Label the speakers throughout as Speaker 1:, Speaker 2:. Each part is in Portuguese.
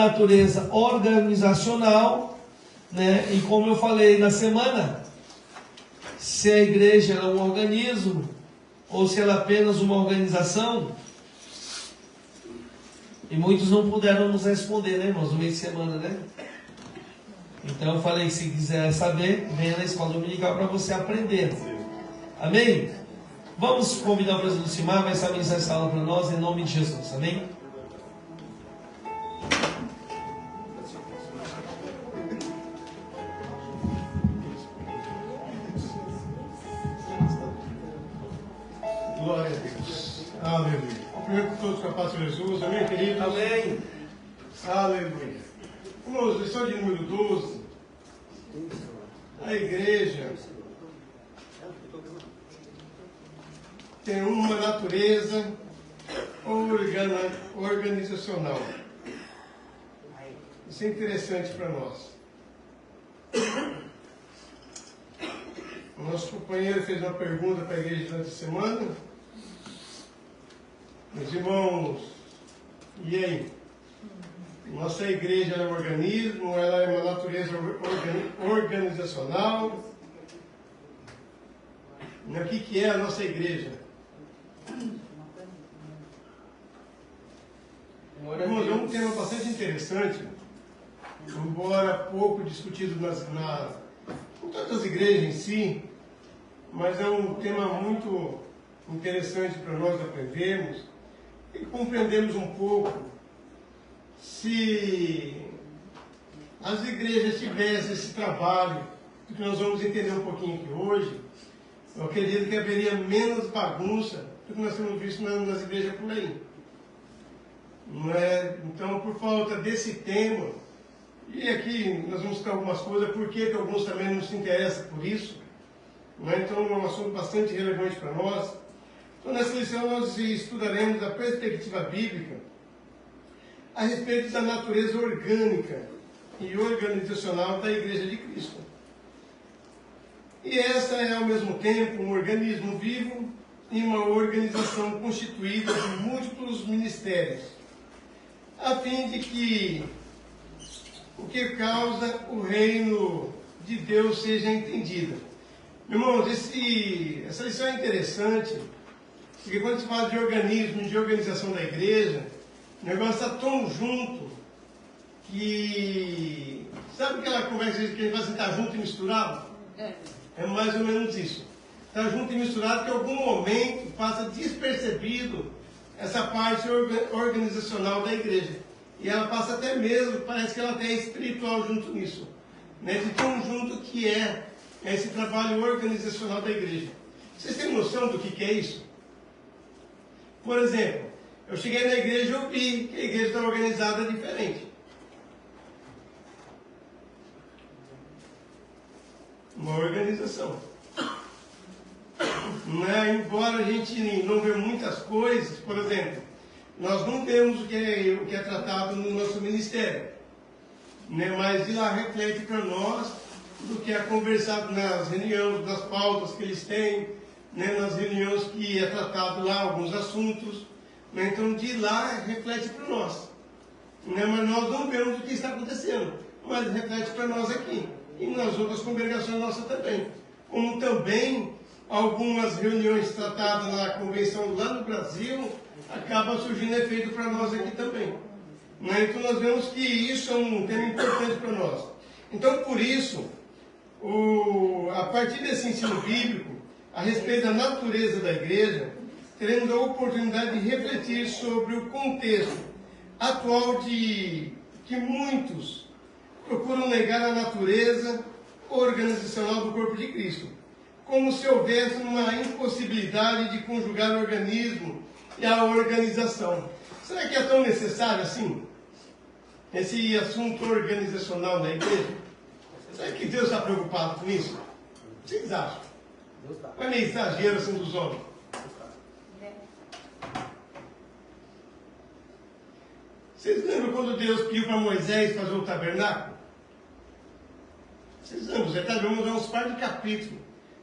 Speaker 1: natureza organizacional, né? E como eu falei na semana, se a igreja é um organismo ou se ela é apenas uma organização, e muitos não puderam nos responder, né, irmãos, no meio de semana, né? Então eu falei, se quiser saber, venha na escola dominical para você aprender. Amém? Vamos convidar o presidente Lucimar, vai estar ministrando essa aula para nós, em nome de Jesus. Amém?
Speaker 2: Glória a Deus. Aleluia. Primeiro que todos com a paz de Jesus. Amém, queridos?
Speaker 1: Amém.
Speaker 2: Aleluia. Vamos, lição de número 12. A igreja tem uma natureza organizacional. Isso é interessante para nós. O nosso companheiro fez uma pergunta para a igreja durante a semana. Meus irmãos, e aí? Nossa igreja é um organismo, ela é uma natureza organizacional. O que é a nossa igreja? Irmãos, é um tema bastante interessante, embora pouco discutido em todas as igrejas em si, mas é um tema muito interessante para nós aprendermos e compreendermos um pouco. Se as igrejas tivessem esse trabalho, que nós vamos entender um pouquinho aqui hoje, eu acredito que haveria menos bagunça do que nós temos visto nas igrejas por aí. Não é? Então, por falta desse tema, e aqui nós vamos citar algumas coisas, porque alguns também não se interessam por isso, não é? Então é um assunto bastante relevante para nós. Então, nessa lição nós estudaremos a perspectiva bíblica a respeito da natureza orgânica e organizacional da Igreja de Cristo. E essa é, ao mesmo tempo, um organismo vivo e uma organização constituída de múltiplos ministérios, a fim de que o que causa o reino de Deus seja entendido. Irmãos, essa lição é interessante, porque quando se fala de organismo e de organização da igreja, o negócio está tão junto que... Sabe aquela conversa que a gente fala assim, está junto e misturado? É mais ou menos isso. Está junto e misturado que em algum momento passa despercebido essa parte organizacional da igreja. E ela passa até mesmo, parece que ela até é espiritual junto nisso. Né? De tão junto que é esse trabalho organizacional da igreja. Vocês têm noção do que é isso? Por exemplo, eu cheguei na igreja e eu vi que a igreja está organizada diferente. Uma organização. Né? Embora a gente não vê muitas coisas, por exemplo, nós não vemos o que é tratado no nosso ministério, né? Mas de lá reflete para nós do que é conversado nas reuniões, das pautas que eles têm, né? Nas reuniões que é tratado lá alguns assuntos, né? Então de lá reflete para nós, né? Mas nós não vemos o que está acontecendo, mas reflete para nós aqui e nas outras congregações nossas também, como também algumas reuniões tratadas na convenção lá no Brasil, acaba surgindo efeito para nós aqui também. Né? Então nós vemos que isso é um tema importante para nós. Então por isso, a partir desse ensino bíblico, a respeito da natureza da igreja, teremos a oportunidade de refletir sobre o contexto atual de que muitos procuram negar a natureza organizacional do corpo de Cristo, como se houvesse uma impossibilidade de conjugar o organismo e a organização. Será que é tão necessário assim? Esse assunto organizacional da igreja? Será que Deus está preocupado com isso? O que vocês acham? Não é meio exagero assim dos homens? Vocês lembram quando Deus pediu para Moisés fazer o tabernáculo? Vocês lembram? Vamos ver uns par de capítulos.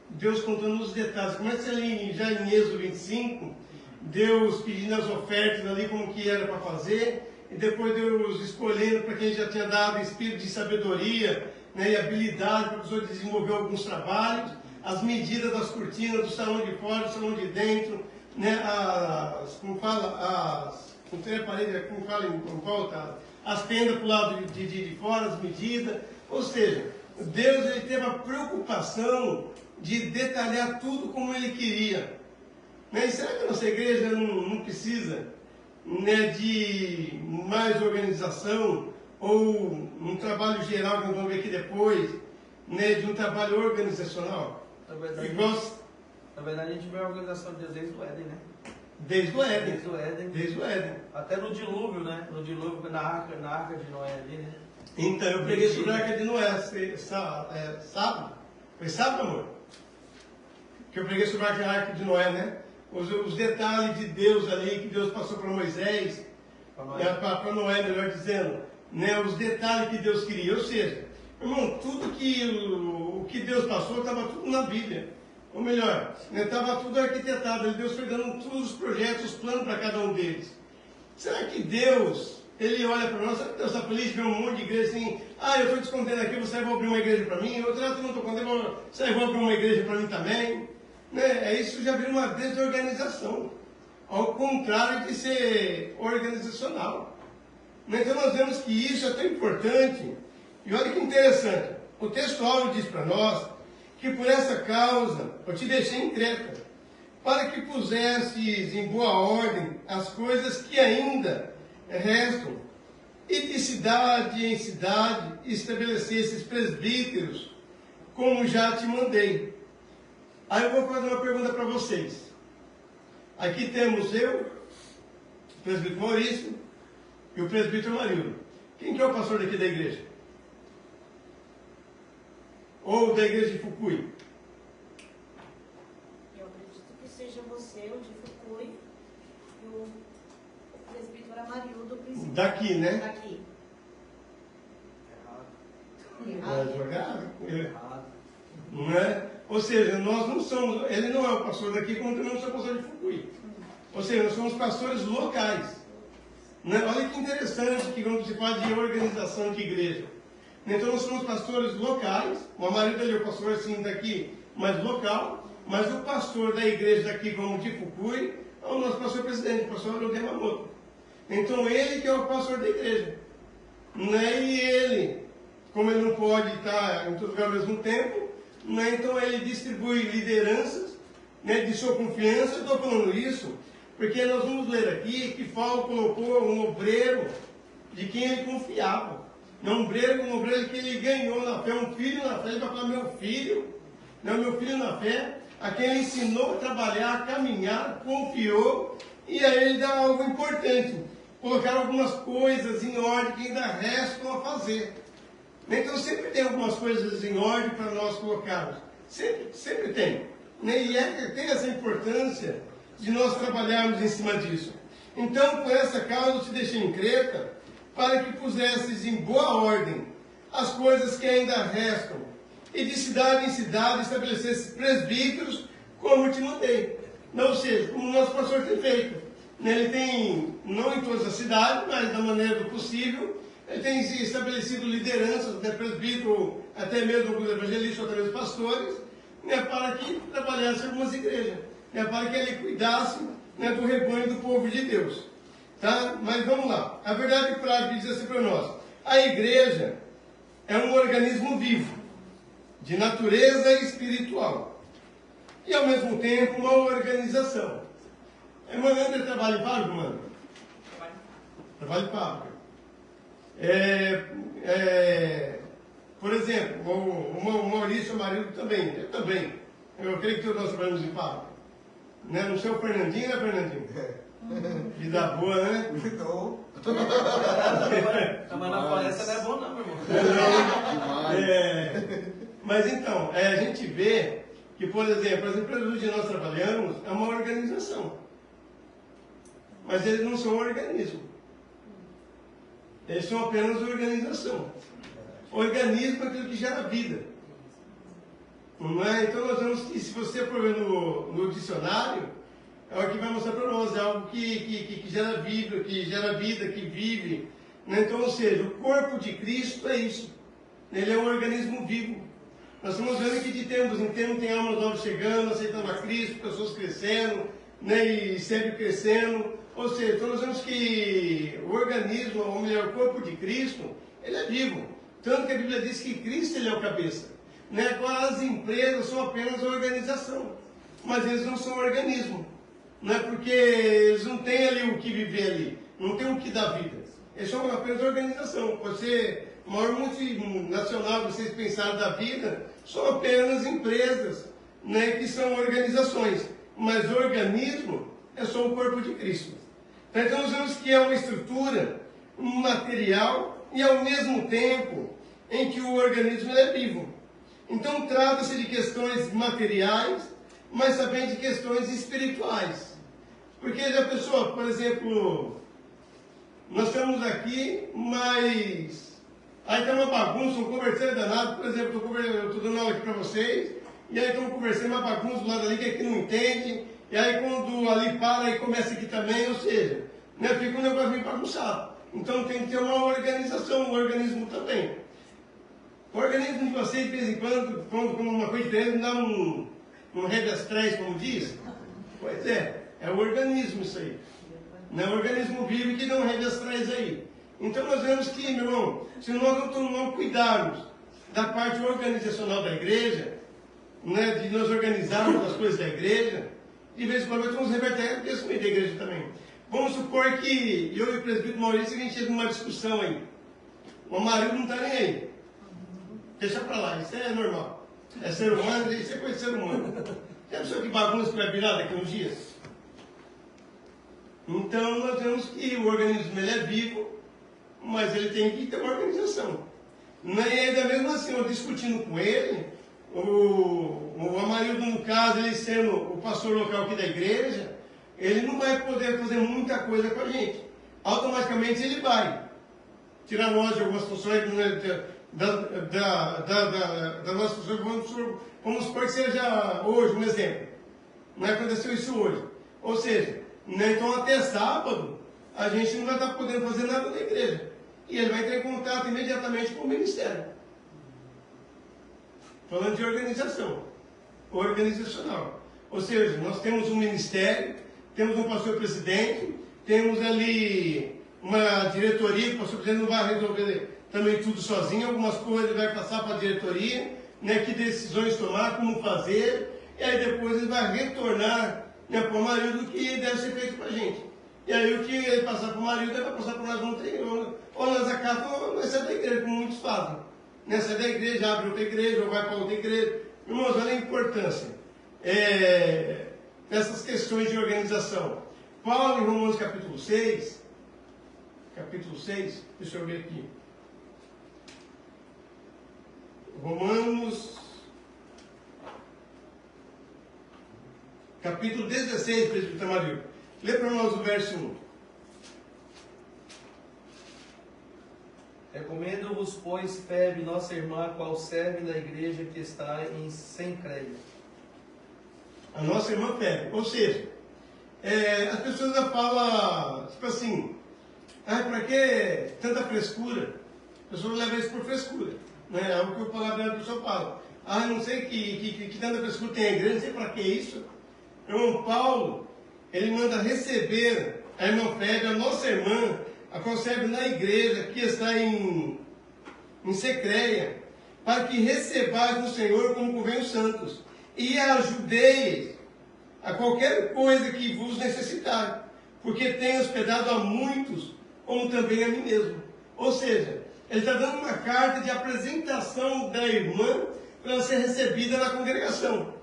Speaker 2: Deus contando os detalhes. Começa ali já em Êxodo 25, Deus pedindo as ofertas ali, como que era para fazer, e depois Deus escolhendo para quem já tinha dado espírito de sabedoria, né, e habilidade para a pessoa desenvolver alguns trabalhos, as medidas das cortinas do salão de fora, do salão de dentro, né, não tem a parede, como fala em volta, as tendas para o lado de fora, as medidas, ou seja, Deus ele teve a preocupação de detalhar tudo como ele queria. Né? E será que a nossa igreja não precisa, né, de mais organização, ou um trabalho geral que nós vamos ver aqui depois, né, de um trabalho organizacional?
Speaker 1: Na verdade, a gente vê a organização de Deus desde o Éden, né?
Speaker 2: Desde o Éden.
Speaker 1: Desde o Éden.
Speaker 2: Desde o Éden.
Speaker 1: Até no dilúvio, né? No dilúvio, na arca de Noé ali, né?
Speaker 2: Então, eu preguei sobre a arca de Noé sábado. Foi sábado, amor? Que eu preguei sobre a arca de Noé, né? Os detalhes de Deus ali, que Deus passou para Moisés, para Noé, melhor dizendo, né? Os detalhes que Deus queria. Ou seja, irmão, tudo o que Deus passou estava tudo na Bíblia. Ou melhor, estava tudo arquitetado. Deus foi dando todos os projetos, os planos para cada um deles. Será que Deus, ele olha para nós, será que Deus está feliz de ver um monte de igreja assim, eu estou te escondendo aqui, você vai abrir uma igreja para mim, outra eu não estou escondendo, você vai abrir uma igreja para mim também? Né? Isso já vira uma desorganização, ao contrário de ser organizacional. Então nós vemos que isso é tão importante, e olha que interessante, o texto áureo diz para nós, que por essa causa eu te deixei em Creta, para que pusesses em boa ordem as coisas que ainda restam, e de cidade em cidade estabelecesses presbíteros, como já te mandei. Aí eu vou fazer uma pergunta para vocês. Aqui temos eu, o presbítero Maurício e o presbítero Marildo. Quem que é o pastor daqui da igreja? Ou da igreja de Fukui?
Speaker 3: Eu acredito que seja você, o de Fukui, e o presbítero Amarildo, o principal.
Speaker 2: Daqui, né?
Speaker 3: Daqui.
Speaker 2: É jogado? Não é? Ou seja, nós não somos, ele não é o pastor daqui, como também não sou pastor de Fukui. Ou seja, nós somos pastores locais. Né? Olha que interessante que quando se fala de organização de igreja. Então nós somos pastores locais, o marido dele é o pastor assim daqui, mas local, mas o pastor da igreja daqui, como de Fukui, é o nosso pastor presidente, o pastor Aldo Yamamoto. Então ele que é o pastor da igreja. Né? E ele, como ele não pode estar em todo lugar ao mesmo tempo, né? Então ele distribui lideranças, né, de sua confiança. Eu estou falando isso porque nós vamos ler aqui que Paulo colocou um obreiro de quem ele confiava. Um obreiro que ele ganhou na fé, um filho na fé. Ele vai falar, meu filho na fé, a quem ele ensinou a trabalhar, a caminhar, confiou, e aí ele dá algo importante, colocar algumas coisas em ordem que ainda restam a fazer. Então sempre tem algumas coisas em ordem para nós colocarmos, sempre tem, né? E tem essa importância de nós trabalharmos em cima disso. Então, por essa causa eu te deixei em Creta, para que pusesses em boa ordem as coisas que ainda restam, e de cidade em cidade estabelecesses presbíteros, como eu te mandei. Não, ou seja, como o nosso pastor tem feito. Ele tem, não em todas as cidades, mas da maneira do possível, ele tem estabelecido lideranças, até presbítero, até mesmo alguns evangelistas, até mesmo pastores, né, para que trabalhassem algumas igrejas, né, para que ele cuidasse, né, do rebanho do povo de Deus. Tá? Mas vamos lá. A verdade prática diz assim para nós: a igreja é um organismo vivo, de natureza espiritual, e ao mesmo tempo uma organização. Mano, trabalho em fábrica, mano? Trabalho em fábrica. Por exemplo, o Maurício, o marido também, eu também. Eu creio que todos nós trabalhamos em fábrica. Né? Não sei o Fernandinho, né, Fernandinho? Vida boa, né?
Speaker 4: Então.
Speaker 1: Mas na palestra não é bom, não, meu irmão.
Speaker 2: Mas então, a gente vê que, por exemplo, as empresas onde nós trabalhamos é uma organização. Mas eles não são um organismo. Eles são apenas organização. Organismo é aquilo que gera vida. Não é? Então nós vemos que, se você for ver no dicionário, é o que vai mostrar para nós, é algo que gera vida, que vive. Né? Então, ou seja, o corpo de Cristo é isso. Ele é um organismo vivo. Nós estamos vendo que de tempos em tempos tem almas novas chegando, aceitando a Cristo, pessoas crescendo, né, e sempre crescendo. Ou seja, então nós vemos que o organismo, ou melhor, o corpo de Cristo, ele é vivo. Tanto que a Bíblia diz que Cristo ele é o cabeça. Né? Agora as empresas são apenas uma organização, mas eles não são um organismo. Né? Porque eles não têm ali o que viver ali, não tem o que dar vida. Eles são apenas uma organização. Pode ser o maior multinacional que vocês pensaram da vida, são apenas empresas, né, que são organizações. Mas o organismo é só o corpo de Cristo. Então nós vemos que é uma estrutura material e ao mesmo tempo em que o organismo é vivo. Então trata-se de questões materiais, mas também de questões espirituais. Porque a pessoa, por exemplo, nós estamos aqui, mas aí tem uma bagunça, um converseiro danado. Por exemplo, eu estou dando aula aqui para vocês, e aí estão conversando uma bagunça do lado ali que aqui não entende, e aí quando ali para e começa aqui também, ou seja, né, fica um negócio meio bagunçado. Então tem que ter uma organização, um organismo também. O organismo de vocês, de vez em quando uma coisa diferente, dá um revestrez, como diz. Pois é o organismo isso aí. Não é o organismo vivo que dá um revestrez aí. Então nós vemos que, meu irmão, se nós não cuidarmos da parte organizacional da igreja, né, de nós organizarmos as coisas da igreja, de vez em quando nós vamos reverter isso no meio da igreja também. Vamos supor que eu e o presbítero Maurício, a gente chega numa discussão aí. O marido não está nem aí. Deixa para lá, isso é normal. É ser humano, isso é coisa de ser humano. Já pensou que bagunça que vai virar daqui a uns dias? Então nós vemos que o organismo ele é vivo, mas ele tem que ter uma organização. E ainda mesmo assim, eu discutindo com ele, o Amarildo, no caso, ele sendo o pastor local aqui da igreja, ele não vai poder fazer muita coisa com a gente. Automaticamente ele vai tirar nós de algumas funções, né, da nossa função. Vamos supor que seja hoje um exemplo. Não aconteceu isso hoje. Ou seja, né, então até sábado a gente não vai estar podendo fazer nada na igreja. E ele vai entrar em contato imediatamente com o ministério. Falando de organização. Organizacional. Ou seja, nós temos um ministério, temos um pastor presidente, temos ali uma diretoria, que o pastor presidente não vai resolver também tudo sozinho, algumas coisas ele vai passar para a diretoria, né, que decisões tomar, como fazer, e aí depois ele vai retornar, né, para o marido o que deve ser feito para a gente. E aí o que ele passar para o marido, ele vai passar para nós, ou nós acabamos, ou nós saímos da igreja, como muitos fazem. Né, sai da igreja, abre outra igreja, ou vai para outra igreja. Irmãos, olha a importância dessas questões de organização. Paulo, em Romanos capítulo 6, deixa eu ver aqui. Romanos, capítulo 16, presbítero Amarildo. Lê para nós o verso 1.
Speaker 1: Recomendo-vos, pois, Febe, nossa irmã, qual serve na igreja que está em Sencreia.
Speaker 2: A nossa irmã Febe. Ou seja, as pessoas já falam, tipo assim, para que tanta frescura? A pessoa leva isso por frescura. Né? É o que o palavra do pessoal fala. Não sei que tanta frescura tem a igreja, não sei para que isso. O irmão Paulo, ele manda receber a irmã Febe, a nossa irmã, a qual serve na igreja, que está em Secreia, para que recebais no Senhor como convém os santos, e ajudeis a qualquer coisa que vos necessitar, porque tenho hospedado a muitos, como também a mim mesmo. Ou seja, ele está dando uma carta de apresentação da irmã para ela ser recebida na congregação.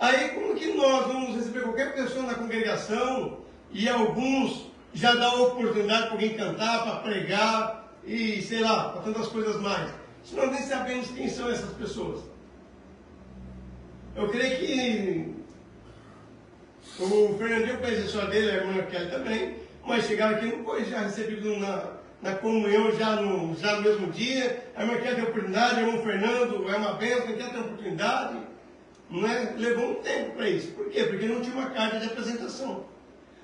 Speaker 2: Aí, como que nós vamos receber qualquer pessoa na congregação, e alguns já dá oportunidade para alguém cantar, para pregar, e sei lá, para tantas coisas mais. Se nós nem sabemos quem são essas pessoas. Eu creio que o Fernandinho conhece a história dele, a irmã Kelly também, mas chegaram aqui não foi já recebido na comunhão já no mesmo dia. A irmã Kelly tem oportunidade, o irmão Fernando é uma bênção, quer ter oportunidade. não é? Levou um tempo para isso. Por quê? Porque não tinha uma carta de apresentação.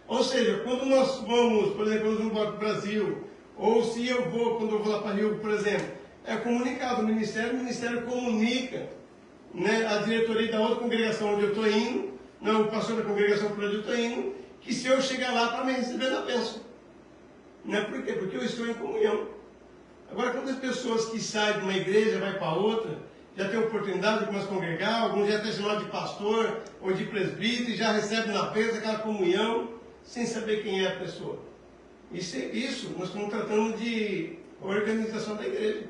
Speaker 2: Ou seja, quando nós vamos, por exemplo, no Banco do Brasil, ou se eu vou, quando eu vou lá para Rio, por exemplo, é comunicado o Ministério comunica, né, a diretoria da outra congregação onde eu estou indo, não, o pastor da congregação por onde eu estou indo, que se eu chegar lá para me receber na bênção. Né? Por quê? Porque eu estou em comunhão. Agora, quantas pessoas que saem de uma igreja, vai para outra, já tem oportunidade de começar a congregar, alguns já têm chamado de pastor ou de presbítero, e já recebem na bênção aquela comunhão, sem saber quem é a pessoa. Isso nós estamos tratando de organização da igreja.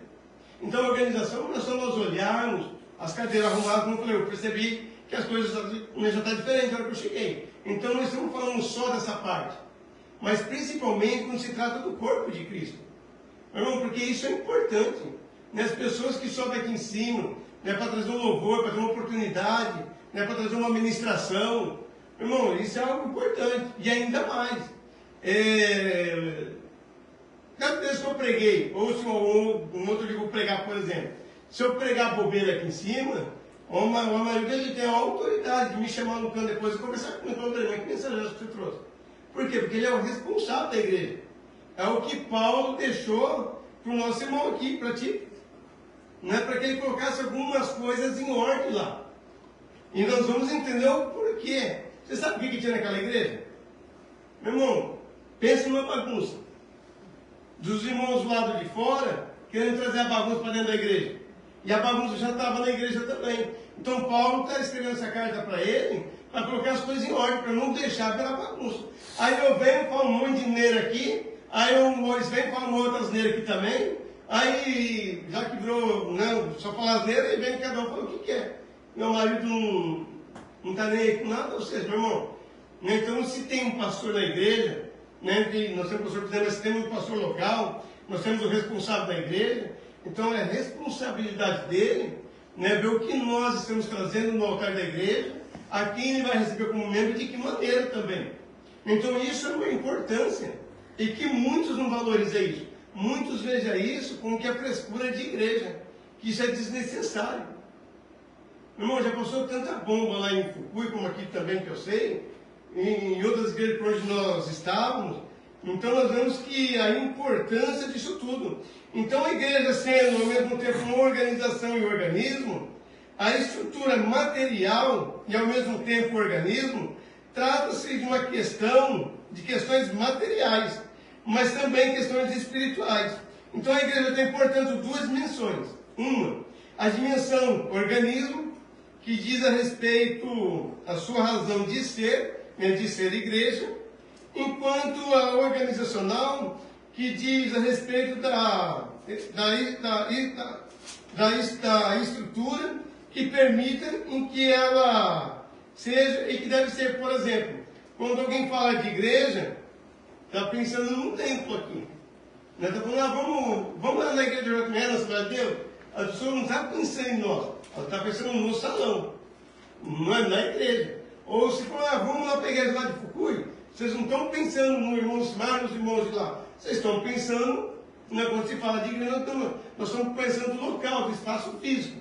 Speaker 2: Então, a organização não é só nós olharmos as cadeiras arrumadas, como eu falei, eu percebi que as coisas já estão diferentes na hora que eu cheguei. Então, nós estamos falando só dessa parte. Mas, principalmente, quando se trata do corpo de Cristo. Irmão, porque isso é importante. Né? As pessoas que sobem aqui em cima, né, para trazer um louvor, para trazer uma oportunidade, né, para trazer uma ministração. Irmão, isso é algo importante. E ainda mais. Cada vez que eu preguei, ou se um outro dia eu vou pregar, por exemplo, se eu pregar bobeira aqui em cima, o marido ele tem a autoridade de me chamar no canto depois e conversar comigo, que mensagem que você trouxe. Por quê? Porque ele é o responsável da igreja. É o que Paulo deixou para o nosso irmão aqui, para ti. Não é para que ele colocasse algumas coisas em ordem lá. E nós vamos entender o porquê. Você sabe o que tinha naquela igreja? Meu irmão, pensa numa bagunça. Dos irmãos do lado de fora, querendo trazer a bagunça para dentro da igreja. E a bagunça já estava na igreja também. Então Paulo está escrevendo essa carta para ele, para colocar as coisas em ordem, para não deixar pela bagunça. Aí eu venho, falo um monte de neira aqui, aí eles vêm e falam outras neiras aqui também, aí já que virou, não, só falar as neiras, aí vem cada um fala o que quer. Meu marido não está nem aí com nada, ou seja, meu irmão, né, então se tem um pastor na igreja, né, nós temos pastor presidente, mas temos um pastor local, nós temos o responsável da igreja, então é responsabilidade dele, né, ver o que nós estamos trazendo no altar da igreja, a quem ele vai receber como membro e de que maneira também. Então isso é uma importância, e que muitos não valorizam isso. Muitos vejam isso como que é frescura de igreja, que isso é desnecessário. Meu irmão, já passou tanta bomba lá em Fukui, como aqui também que eu sei, em outras igrejas por onde nós estávamos. Então nós vemos que a importância disso tudo. Então a igreja sendo ao mesmo tempo uma organização e organismo, a estrutura material e ao mesmo tempo organismo, trata-se de uma questão, de questões materiais, mas também questões espirituais. Então a igreja tem, portanto, duas dimensões. Uma, a dimensão organismo, que diz a respeito à sua razão de ser igreja, enquanto a organizacional, que diz a respeito da estrutura que permita em que ela seja, e que deve ser, por exemplo, quando alguém fala de igreja, está pensando num templo aqui. Está falando, vamos lá na igreja de Joaquim, na cidade de Deus. A pessoa não está pensando em nós, ela está pensando no salão, não é na igreja. Ou se for, vamos lá para a igreja lá de Fukui, vocês não estão pensando no irmão Simar, nos irmãos de lá. Vocês estão pensando, né, quando se fala de igreja, nós estamos pensando no local, do espaço físico.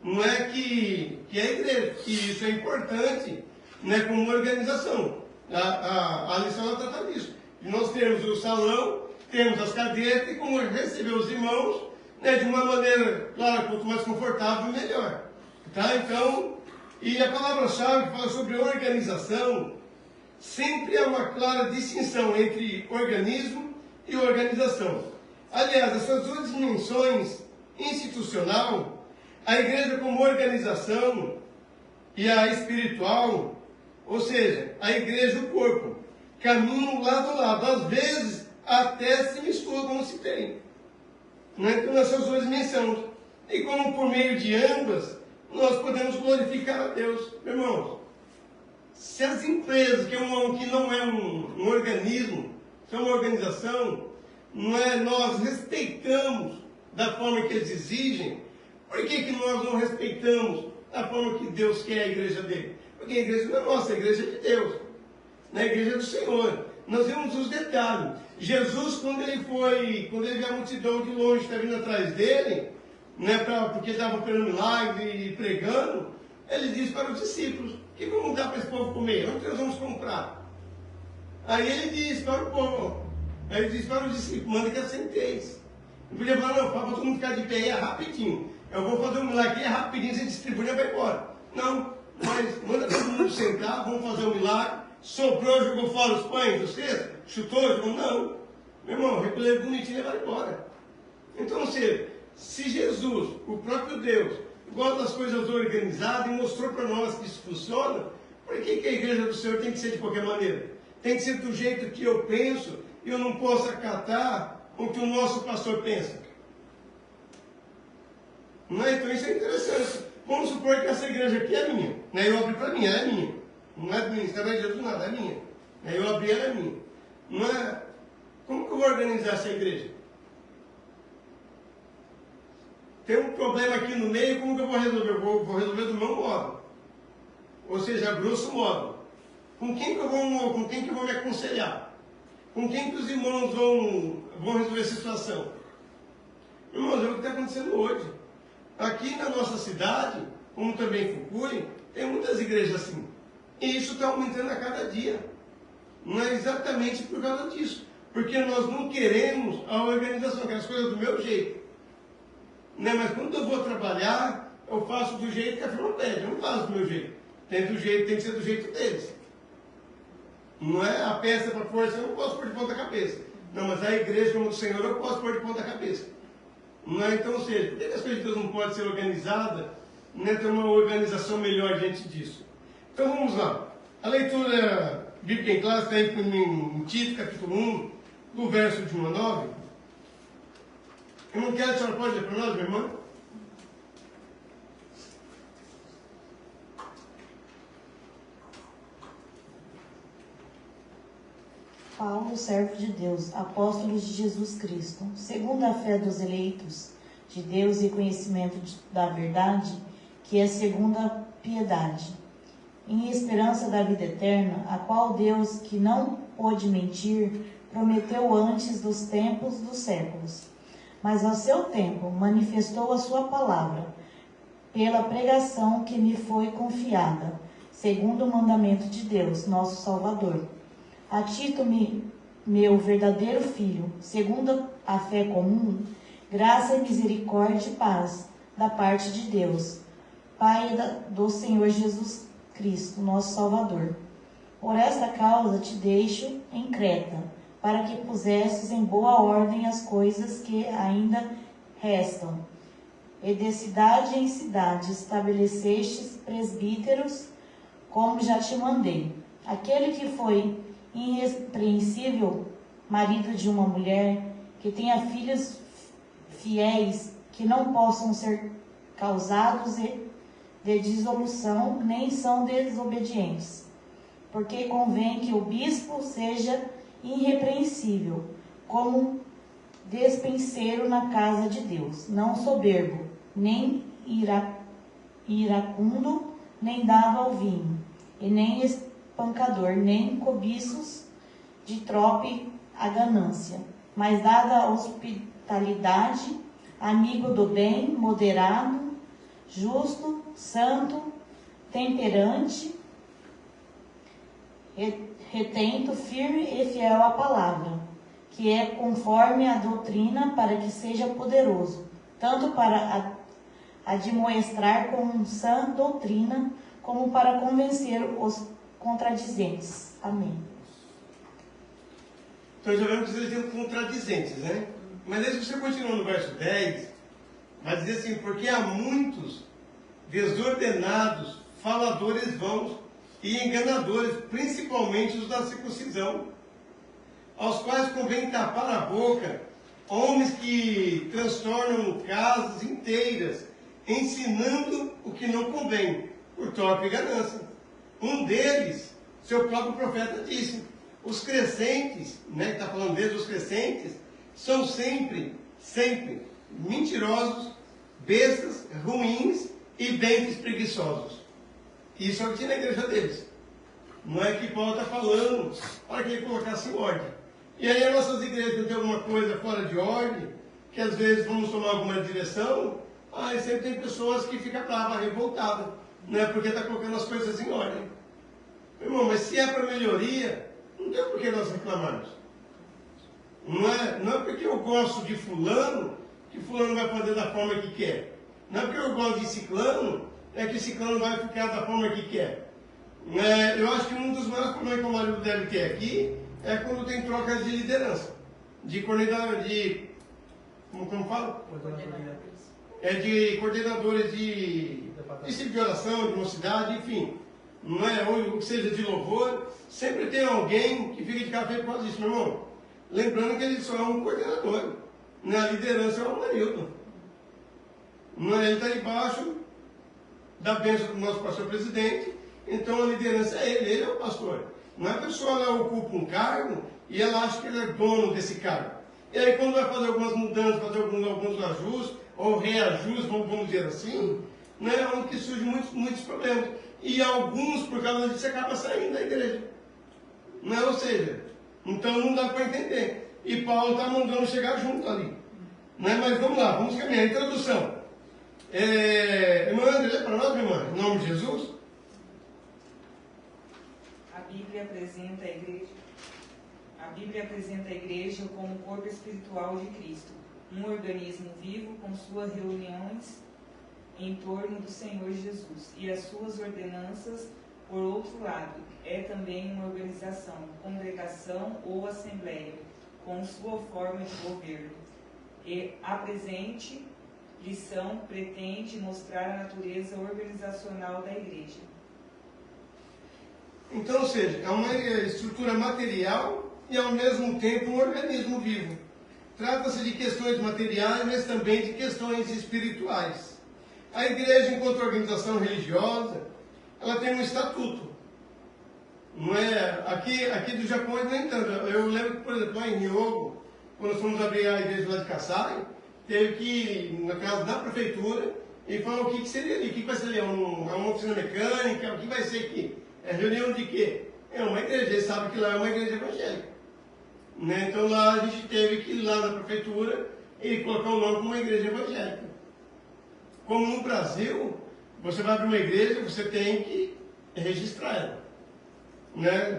Speaker 2: Não é que é a igreja, que isso é importante, né, como uma organização. A lição ela trata disso. E nós temos o salão, temos as cadeiras, e como receber os irmãos, né, de uma maneira, claro, quanto mais confortável, melhor. Tá? Então, e a palavra-chave que fala sobre organização, sempre há uma clara distinção entre organismo e organização. Aliás, essas duas dimensões, institucional, a igreja como organização e a espiritual, ou seja, a igreja e o corpo, caminham lado a lado, às vezes até se misturam, como se tem. Então, nessas duas dimensões. E como por meio de ambas, nós podemos glorificar a Deus. Meus irmãos, se as empresas, que não é um organismo, são uma organização, nós respeitamos da forma que eles exigem, por que nós não respeitamos da forma que Deus quer a igreja dele? Porque a igreja não é nossa, a igreja é de Deus, a igreja é do Senhor. Nós vemos os detalhes. Jesus, quando ele viu a multidão de longe, está vindo atrás dele, né, porque estava operando milagre e pregando, Ele diz para os discípulos: o que vamos dar para esse povo comer? Onde nós vamos comprar? Aí ele diz para o povo, aí ele diz para os discípulos: manda que assenteis. Não podia falar: não, para todo mundo ficar de pé, é rapidinho. Eu vou fazer um milagre aqui, é rapidinho, você distribui e vai embora. Não, mas manda todo mundo sentar, vamos fazer um milagre. Soprou, jogou fora os pães do cesto, chutou, jogou, não. Meu irmão, recolheu bonitinho e levaram embora. Então, ou seja, se Jesus, o próprio Deus, gosta das coisas organizadas e mostrou para nós que isso funciona, por que a igreja do Senhor tem que ser de qualquer maneira? Tem que ser do jeito que eu penso e eu não posso acatar o que o nosso pastor pensa. Não é? Então isso é interessante. Vamos supor que essa igreja aqui é minha. Né? Eu abri para mim, ela é minha. Não é do Ministério da Igreja do nada, é minha. Né? Eu abri, ela é minha. Não é? Como que eu vou organizar essa igreja? Tem um problema aqui no meio, como que eu vou resolver? Eu vou resolver do meu modo. Ou seja, grosso modo. Com quem que eu vou me aconselhar? Com quem que os irmãos vão resolver a situação? Irmãos, é o que está acontecendo hoje. Aqui na nossa cidade, como também em Fukui, tem muitas igrejas assim. E isso está aumentando a cada dia. Não é exatamente por causa disso. Porque nós não queremos a organização, que é as coisas do meu jeito. Né? Mas quando eu vou trabalhar, eu faço do jeito que a firma pede. Eu não faço do meu jeito. Tem que ser do jeito deles. Não é a peça para força, eu não posso pôr de ponta cabeça. Não, mas a igreja como do Senhor eu posso pôr de ponta cabeça. Não é? Então, ou seja, por que as coisas de Deus não podem ser organizadas? Né? Ter uma organização melhor diante disso. Então vamos lá. A leitura bíblica em classe está em Tito, capítulo 1, do verso de 1 a 9. Eu não quero, a senhora pode ler para nós, minha irmã?
Speaker 4: Paulo, servo de Deus, apóstolo de Jesus Cristo, segundo a fé dos eleitos de Deus e conhecimento da verdade, que é segundo a piedade, em esperança da vida eterna, a qual Deus, que não pôde mentir, prometeu antes dos tempos dos séculos, mas ao seu tempo manifestou a sua palavra, pela pregação que me foi confiada, segundo o mandamento de Deus, nosso Salvador. A Tito, meu verdadeiro filho, segundo a fé comum, graça e misericórdia e paz da parte de Deus, Pai do Senhor Jesus Cristo, nosso Salvador. Por esta causa te deixo em Creta, para que pusesses em boa ordem as coisas que ainda restam, e de cidade em cidade estabelecestes presbíteros, como já te mandei. Aquele que foi irrepreensível, marido de uma mulher, que tenha filhos fiéis, que não possam ser causados de dissolução, nem são desobedientes. Porque convém que o bispo seja irrepreensível, como despenseiro na casa de Deus, não soberbo, nem iracundo, nem dado ao vinho, e nem espancador, nem cobiços de trope a ganância, mas dada a hospitalidade, amigo do bem, moderado, justo, santo, temperante, retento, firme e fiel à palavra, que é conforme a doutrina, para que seja poderoso, tanto para admoestrar com sã doutrina, como para convencer os contradizentes. Amém.
Speaker 2: Então já vemos que eles têm contradizentes, né? Mas aí se você continua no verso 10, vai dizer assim: porque há muitos desordenados, faladores vãos e enganadores, principalmente os da circuncisão, aos quais convém tapar a boca, homens que transtornam casas inteiras, ensinando o que não convém, por torpe ganância. Um deles, seu próprio profeta disse: os crescentes, né, que está falando deles, os crescentes, são sempre mentirosos, bestas, ruins e ventres preguiçosos. Isso é o que tinha na igreja deles. Não é que Paulo está falando para que ele colocasse em ordem. E aí as nossas igrejas não tem alguma coisa fora de ordem, que às vezes vamos tomar alguma direção, sempre tem pessoas que ficam bravas, revoltadas. né? Porque está colocando as coisas em ordem. Irmão, mas se é para melhoria, não tem por que nós reclamarmos. Não é porque eu gosto de fulano, que fulano vai fazer da forma que quer. Não é porque eu gosto de ciclano, é que ciclano vai ficar da forma que quer. Eu acho que um dos maiores problemas que o marido deve ter aqui é quando tem trocas de liderança. De coordenador, como fala? De coordenadores de tipo de oração, de mocidade, enfim. Não é? Ou seja, de louvor. Sempre tem alguém que fica de café por causa disso, meu irmão. Lembrando que ele só é um coordenador. A liderança é o marido. Ele está debaixo da bênção do nosso pastor presidente. Então a liderança é ele é o pastor. Não é a pessoa ela ocupa um cargo e ela acha que ele é dono desse cargo. E aí quando vai fazer algumas mudanças, fazer alguns ajustes, ou reajustes, vamos dizer assim, é onde que surgem muitos problemas. E alguns, por causa disso, acabam saindo da igreja. Ou seja, então não dá para entender. E Paulo está mandando chegar junto ali. Mas vamos lá, vamos caminhar. Introdução. Irmã André, lê para nós, minha irmã, em nome de Jesus.
Speaker 5: A Bíblia apresenta a igreja como o corpo espiritual de Cristo, um organismo vivo com suas reuniões em torno do Senhor Jesus, e as suas ordenanças, por outro lado, é também uma organização, congregação ou assembleia, com sua forma de governo. E a presente lição pretende mostrar a natureza organizacional da igreja.
Speaker 2: Então, ou seja, é uma estrutura material e ao mesmo tempo um organismo vivo. Trata-se de questões materiais, mas também de questões espirituais. A igreja, enquanto organização religiosa, ela tem um estatuto. Não é? Aqui do Japão, nem tanto. Eu lembro que, por exemplo, lá em Ryogo, quando nós fomos abrir a igreja lá de Kasai, teve que ir na casa da prefeitura e falar o que seria ali. O que vai ser ali? Uma oficina mecânica? O que vai ser aqui? É reunião de quê? É uma igreja. Eles sabem que lá é uma igreja evangélica. Então lá a gente teve que ir lá na prefeitura e colocar o nome como uma igreja evangélica. Como no Brasil, você vai abrir uma igreja, você tem que registrar ela.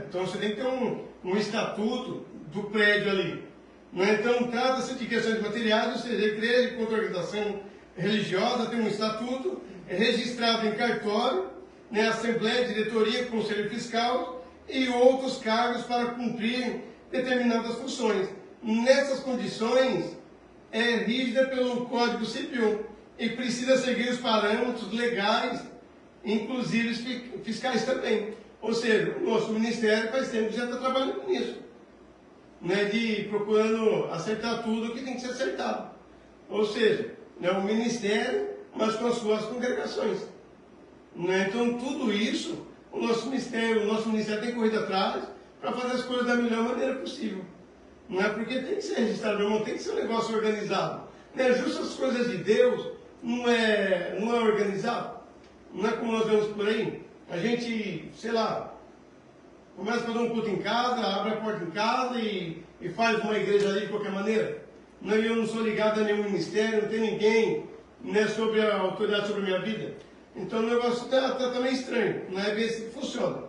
Speaker 2: Então você tem que ter um estatuto do prédio ali. Então trata-se de questões materiais, ou seja, a igreja, enquanto organização religiosa, tem um estatuto registrado em cartório, assembleia, diretoria, conselho fiscal e outros cargos para cumprir determinadas funções. Nessas condições, é rígida pelo Código Civil e precisa seguir os parâmetros legais, inclusive fiscais também. Ou seja, o nosso ministério faz tempo que já está trabalhando nisso, de procurando acertar tudo o que tem que ser acertado. Ou seja, o ministério, mas com as suas congregações. Então, tudo isso, o nosso ministério tem corrido atrás para fazer as coisas da melhor maneira possível. Porque tem que ser registrado, irmão, tem que ser um negócio organizado. Justo as coisas de Deus não é organizado. Não é como nós vemos por aí. A gente, sei lá, começa a fazer um culto em casa, abre a porta em casa e faz uma igreja ali de qualquer maneira. Eu não sou ligado a nenhum ministério, não tem ninguém sobre a autoridade sobre a minha vida. Então o negócio está meio estranho, não é bem assim que funciona.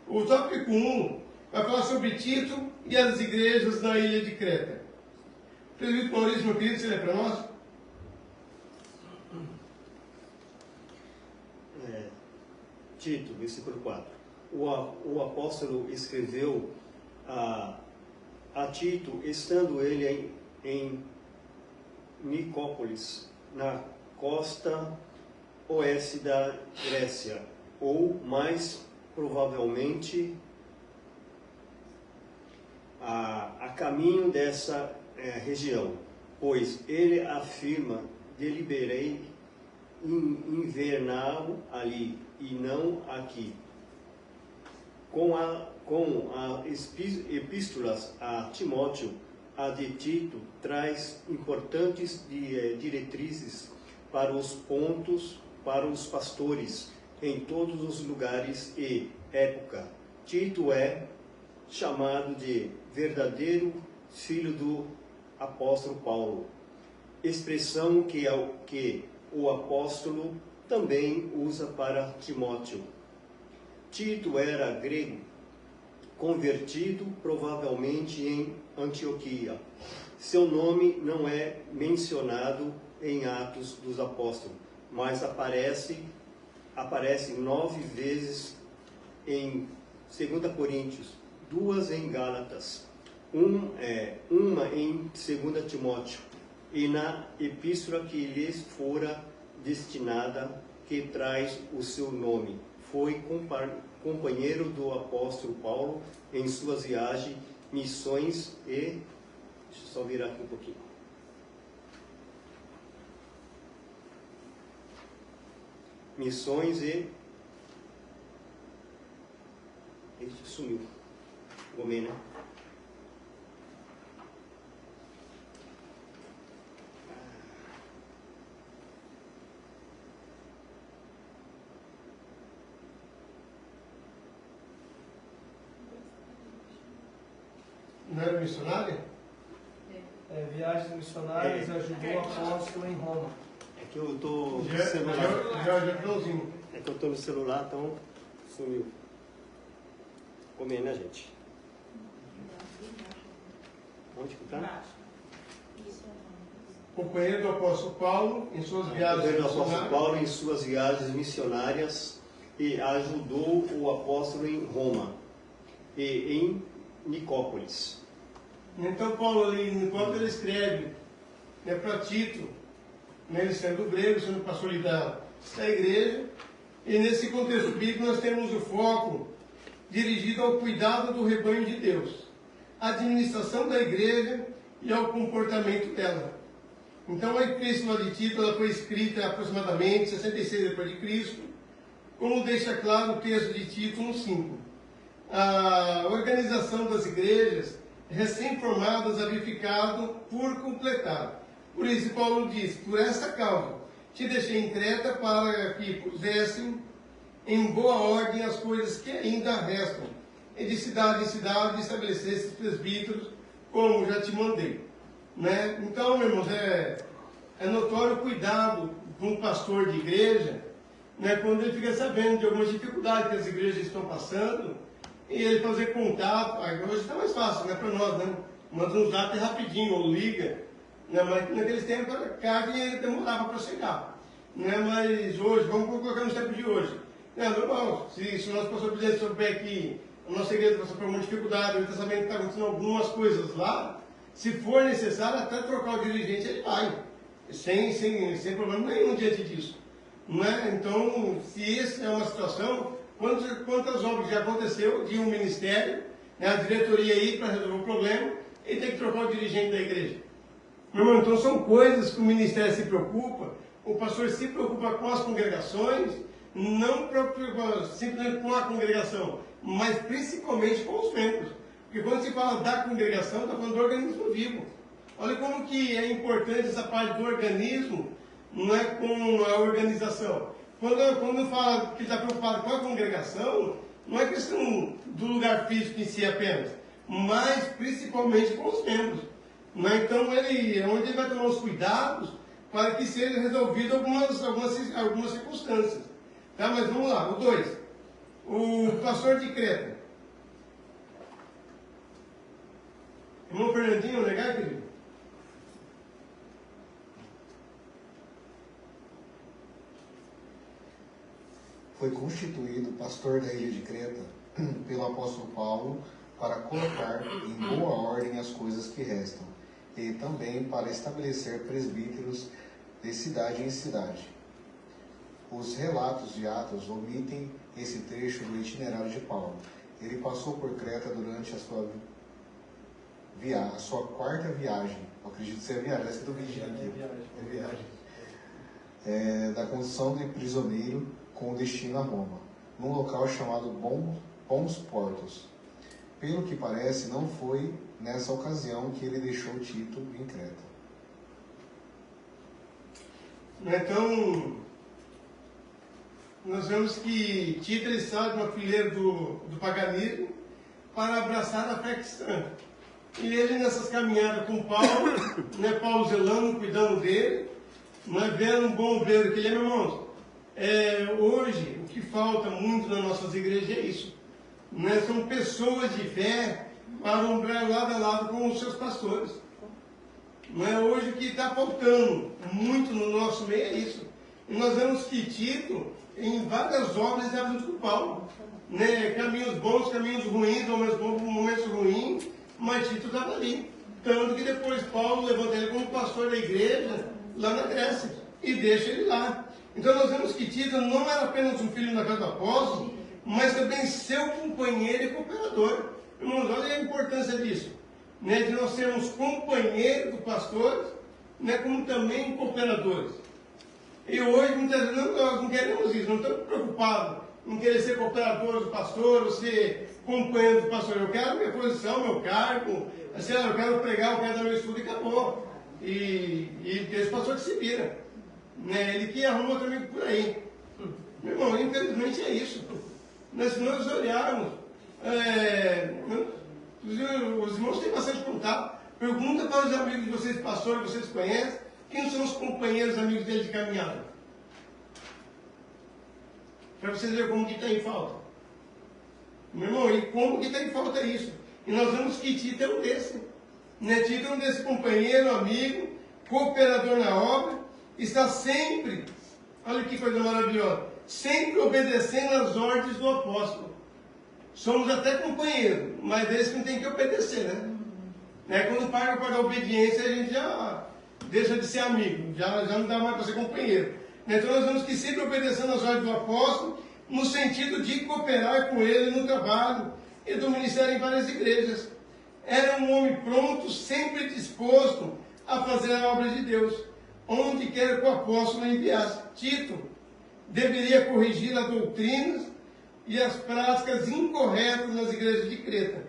Speaker 2: O tópico 1 vai falar sobre Tito e as igrejas da ilha de Creta. Presbítero Maurício, meu querido, você lê para nós?
Speaker 6: Tito, versículo 4. O apóstolo escreveu a Tito, estando ele em Nicópolis, na costa oeste da Grécia, ou mais provavelmente a caminho dessa região, pois ele afirma: deliberei invernar ali e não aqui. Com as epístolas a Timóteo, a de Tito traz importantes diretrizes para os pastores em todos os lugares e época. Tito é chamado de verdadeiro filho do apóstolo Paulo, expressão que o apóstolo também usa para Timóteo. Tito era grego, convertido provavelmente em Antioquia. Seu nome não é mencionado em Atos dos Apóstolos, mas aparece 9 vezes em 2 Coríntios, 2 em Gálatas, uma em 2 Timóteo, e na epístola que lhes fora destinada, que traz o seu nome. Foi companheiro do apóstolo Paulo em suas viagens, missões e... Deixa eu só virar aqui um pouquinho. Missões e... Ele sumiu. Gomê, né?
Speaker 2: Não era missionária?
Speaker 1: Viagens missionárias ajudou o apóstolo em Roma.
Speaker 6: É que eu estou no celular.
Speaker 2: Joãozinho.
Speaker 6: É que eu estou no celular, então sumiu. Gomê, né, gente? Onde que está?
Speaker 2: Companheiro do apóstolo Paulo em suas viagens
Speaker 6: Companheiro do apóstolo
Speaker 2: missionárias.
Speaker 6: Paulo em suas viagens missionárias e ajudou o apóstolo em Roma e em Nicópolis.
Speaker 2: Então Paulo ali, enquanto ele escreve para Tito, ele sendo grego, sendo pastor da igreja, e nesse contexto bíblico nós temos o foco dirigido ao cuidado do rebanho de Deus, à administração da igreja e ao comportamento dela. Então a epístola de Tito ela foi escrita aproximadamente 66 d.C., como deixa claro o texto de Tito 1:5. A organização das igrejas recém-formadas havia ficado por completar. Por isso Paulo diz: por esta causa te deixei em Creta para que pusessem em boa ordem as coisas que ainda restam, e de cidade em cidade estabelecesse presbíteros, como já te mandei. Né? Então, meus irmãos, é notório o cuidado de um pastor de igreja, né, quando ele fica sabendo de algumas dificuldades que as igrejas estão passando, e ele fazer contato. Hoje está mais fácil, né, para nós, né? Manda um zap rapidinho, ou liga, né? Mas naqueles tempos a carta demorava para chegar. Né? Mas hoje, vamos colocar nos tempos de hoje. É normal, se o nosso pastor presidente souber que a nossa igreja passou por uma dificuldade, ele está sabendo que está acontecendo algumas coisas lá, se for necessário até trocar o dirigente, ele vai, sem problema nenhum diante disso. Não é? Então, se essa é uma situação, quantas obras já aconteceu de um ministério, né, a diretoria ir para resolver o problema, e tem que trocar o dirigente da igreja. Meu irmão, então são coisas que o ministério se preocupa, o pastor se preocupa com as congregações, não preocupa simplesmente com a congregação, mas principalmente com os membros. Porque quando se fala da congregação, está falando do organismo vivo. Olha como que é importante essa parte do organismo, não é com a organização. Quando fala que está preocupado com a congregação, não é questão do lugar físico em si apenas, mas principalmente com os membros. Não é? Então, onde ele vai tomar os cuidados para que seja resolvido algumas circunstâncias. Tá? Mas vamos lá, o 2. O pastor de Creta. Irmão Fernandinho, legal, querido?
Speaker 7: Foi constituído pastor da ilha de Creta pelo apóstolo Paulo para colocar em boa ordem as coisas que restam, e também para estabelecer presbíteros de cidade em cidade. Os relatos de Atos omitem esse trecho do itinerário de Paulo. Ele passou por Creta durante a sua quarta viagem. Eu acredito ser a viagem, essa que eu estou pedindo aqui. Da condição de prisioneiro com destino a Roma, num local chamado Bons Portos. Pelo que parece, não foi nessa ocasião que ele deixou Tito em Creta.
Speaker 2: Então, nós vemos que Tito ele sai de uma fileira do paganismo para abraçar a fé cristã. E ele nessas caminhadas com Paulo, né, Paulo zelando, cuidando dele, né, vendo um bom obreiro que ele é, meu irmão. Hoje, o que falta muito nas nossas igrejas é isso. Né? São pessoas de fé para ombrar lado a lado com os seus pastores. Não é hoje o que está faltando muito no nosso meio é isso. E nós vemos que Tito, em várias obras, está junto com Paulo. Né? Caminhos bons, caminhos ruins, momentos ruins, mas Tito estava ali. Tanto que depois Paulo levanta ele como pastor da igreja lá na Grécia e deixa ele lá. Então nós vemos que Tito não era apenas um filho da casa do apóstolo, mas também seu companheiro e cooperador. Irmãos, olha a importância disso. Né, de nós sermos companheiros do pastor, né, como também cooperadores. E hoje, muitas vezes, nós não queremos isso, não estamos preocupados em querer ser cooperador do pastor, ou ser companheiro do pastor. Eu quero minha posição, meu cargo, assim, eu quero pregar, eu quero dar meu estudo e acabou. E esse pastor que se vira. Né, ele que arruma outro amigo por aí. Meu irmão, infelizmente é isso. Né, se nós olharmos, os irmãos têm bastante contato. Pergunta para os amigos de vocês, pastores, que vocês conhecem, quem são os companheiros amigos dele de caminhada? Para vocês verem como que está em falta. Meu irmão, e como que está em falta isso? E nós vemos que Tito é um desse. Né? Tito é um desse companheiro, amigo, cooperador na obra, está sempre, olha que coisa maravilhosa, sempre obedecendo às ordens do apóstolo. Somos até companheiros, mas esse não tem que obedecer, né? Quando paga para a obediência, a gente já deixa de ser amigo, já não dá mais para ser companheiro. Então nós vemos que sempre obedecendo às ordens do apóstolo, no sentido de cooperar com ele no trabalho e do ministério em várias igrejas. Era um homem pronto, sempre disposto a fazer a obra de Deus, onde quer que o apóstolo enviasse. Tito deveria corrigir as doutrinas e as práticas incorretas nas igrejas de Creta.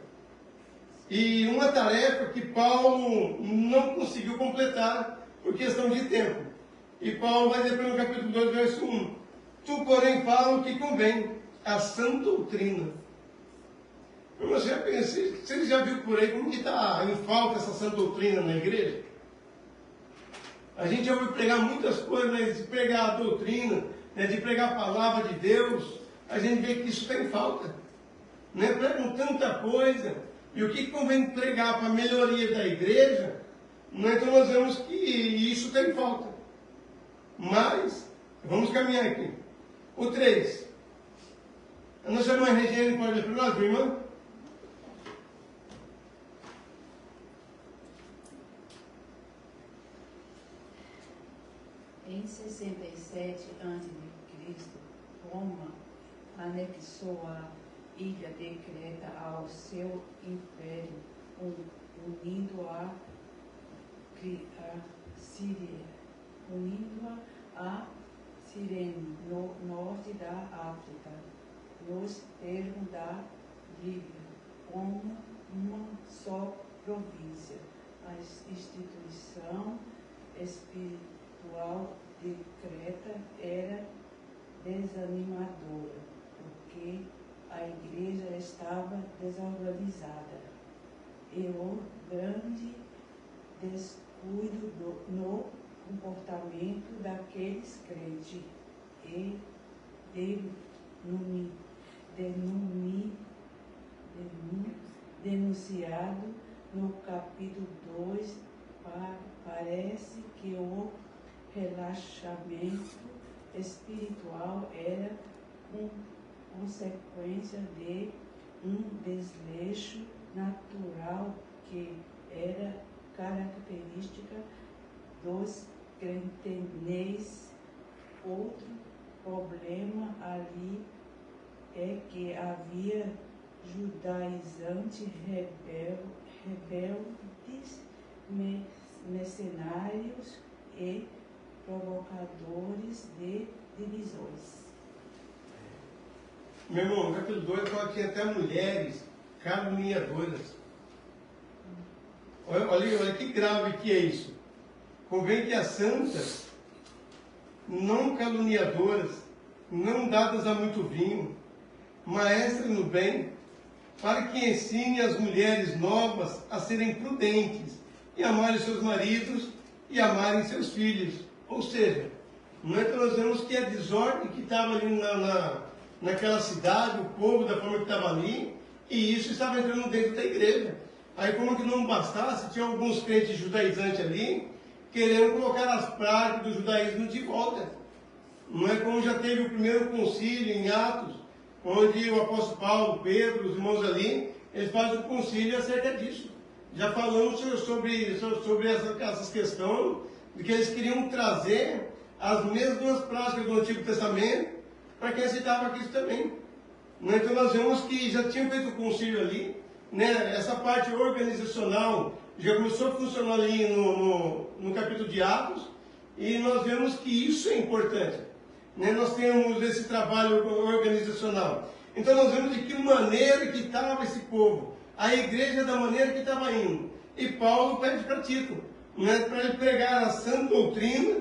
Speaker 2: E uma tarefa que Paulo não conseguiu completar por questão de tempo. E Paulo vai dizer no capítulo 2, verso 1: Tu, porém, fala o que convém, a sã doutrina. Você já viu por aí como que está em falta essa sã doutrina na igreja? A gente já ouviu pregar muitas coisas, mas de pregar a doutrina, né, de pregar a palavra de Deus, a gente vê que isso está em falta. Né? Pregam tanta coisa, e o que convém pregar para a melhoria da igreja, né? Então nós vemos que isso está em falta. Mas, vamos caminhar aqui. O 3. A nossa irmã Regiane pode ler para nós, minha irmã?
Speaker 8: Em 67 a.C., Roma anexou a ilha de Creta ao seu império, unindo a Cirene, no norte da África, nos termos da Bíblia, como uma só província. A instituição espiritual de Creta era desanimadora, porque a igreja estava desorganizada e o grande descuido no comportamento daqueles crentes e denunciado no capítulo 2, parece que o relaxamento espiritual era consequência de um desleixo natural que era característica dos crentes. Outro problema ali é que havia judaizantes rebeldes, mercenários e provocadores de divisões.
Speaker 2: Meu irmão, no capítulo 2 fala que tinha até mulheres caluniadoras. Olha que grave que é isso. Convém que as santas, não caluniadoras, não dadas a muito vinho, maestras no bem, para que ensine as mulheres novas a serem prudentes e amarem seus maridos e amarem seus filhos. Ou seja, Então nós vemos que a desordem que estava ali naquela cidade, o povo da forma que estava ali, e isso estava entrando dentro da igreja. Aí como que não bastasse, tinha alguns crentes judaizantes ali, querendo colocar as práticas do judaísmo de volta. Não é como já teve o primeiro concílio em Atos, onde o apóstolo Paulo, Pedro, os irmãos ali, eles fazem o concílio acerca disso. Já falamos sobre essas questões, de que eles queriam trazer as mesmas práticas do Antigo Testamento para quem aceitava Cristo também. Então nós vemos que já tinham feito o concílio ali, né? Essa parte organizacional já começou a funcionar ali no capítulo de Atos, e nós vemos que isso é importante. Né? Nós temos esse trabalho organizacional. Então nós vemos de que maneira que estava esse povo, a igreja da maneira que estava indo. E Paulo pede para Tito, né? Para ele pregar a sã doutrina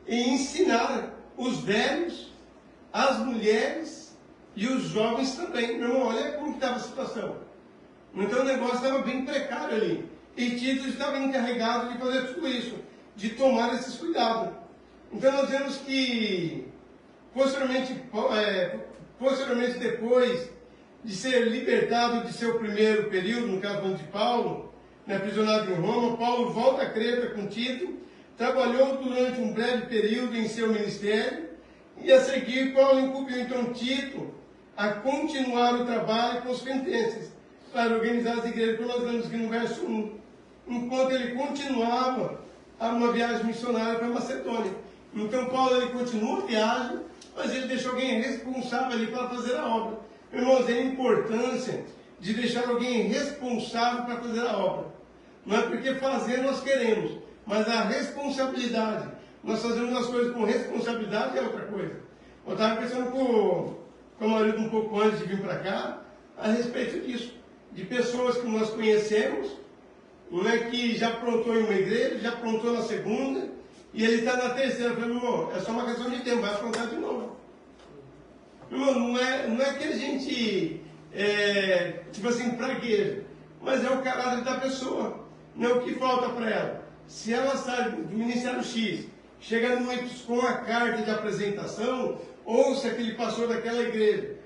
Speaker 2: e ensinar os velhos, as mulheres e os jovens também. Meu irmão, olha como estava a situação. Então o negócio estava bem precário ali. E Tito estava encarregado de fazer tudo isso, de tomar esses cuidados. Então nós vemos que posteriormente depois de ser libertado de seu primeiro período, no caso de Paulo, né, aprisionado em Roma, Paulo volta a Creta com Tito, trabalhou durante um breve período em seu ministério, e a seguir Paulo incumbiu então Tito a continuar o trabalho com os cretenses, para organizar as igrejas, como nós vemos aqui no verso 1, enquanto ele continuava uma viagem missionária para Macedônia. Então Paulo ele continua a viagem, mas ele deixa alguém responsável ali para fazer a obra. Irmãos, é a importância de deixar alguém responsável para fazer a obra. Não é porque fazer nós queremos, mas a responsabilidade, nós fazemos as coisas com responsabilidade é outra coisa. Eu estava pensando com o marido um pouco antes de vir para cá, a respeito disso, de pessoas que nós conhecemos, não é, que já aprontou em uma igreja, já aprontou na segunda, e ele está na terceira. Eu falei, meu irmão, é só uma questão de tempo, vai aprontar de novo. Meu irmão, não é que a gente, tipo assim, pragueja, mas é o caráter da pessoa. Não é o que falta para ela. Se ela sai do Ministério X, chega no Y com a carta de apresentação, ou se aquele pastor daquela igreja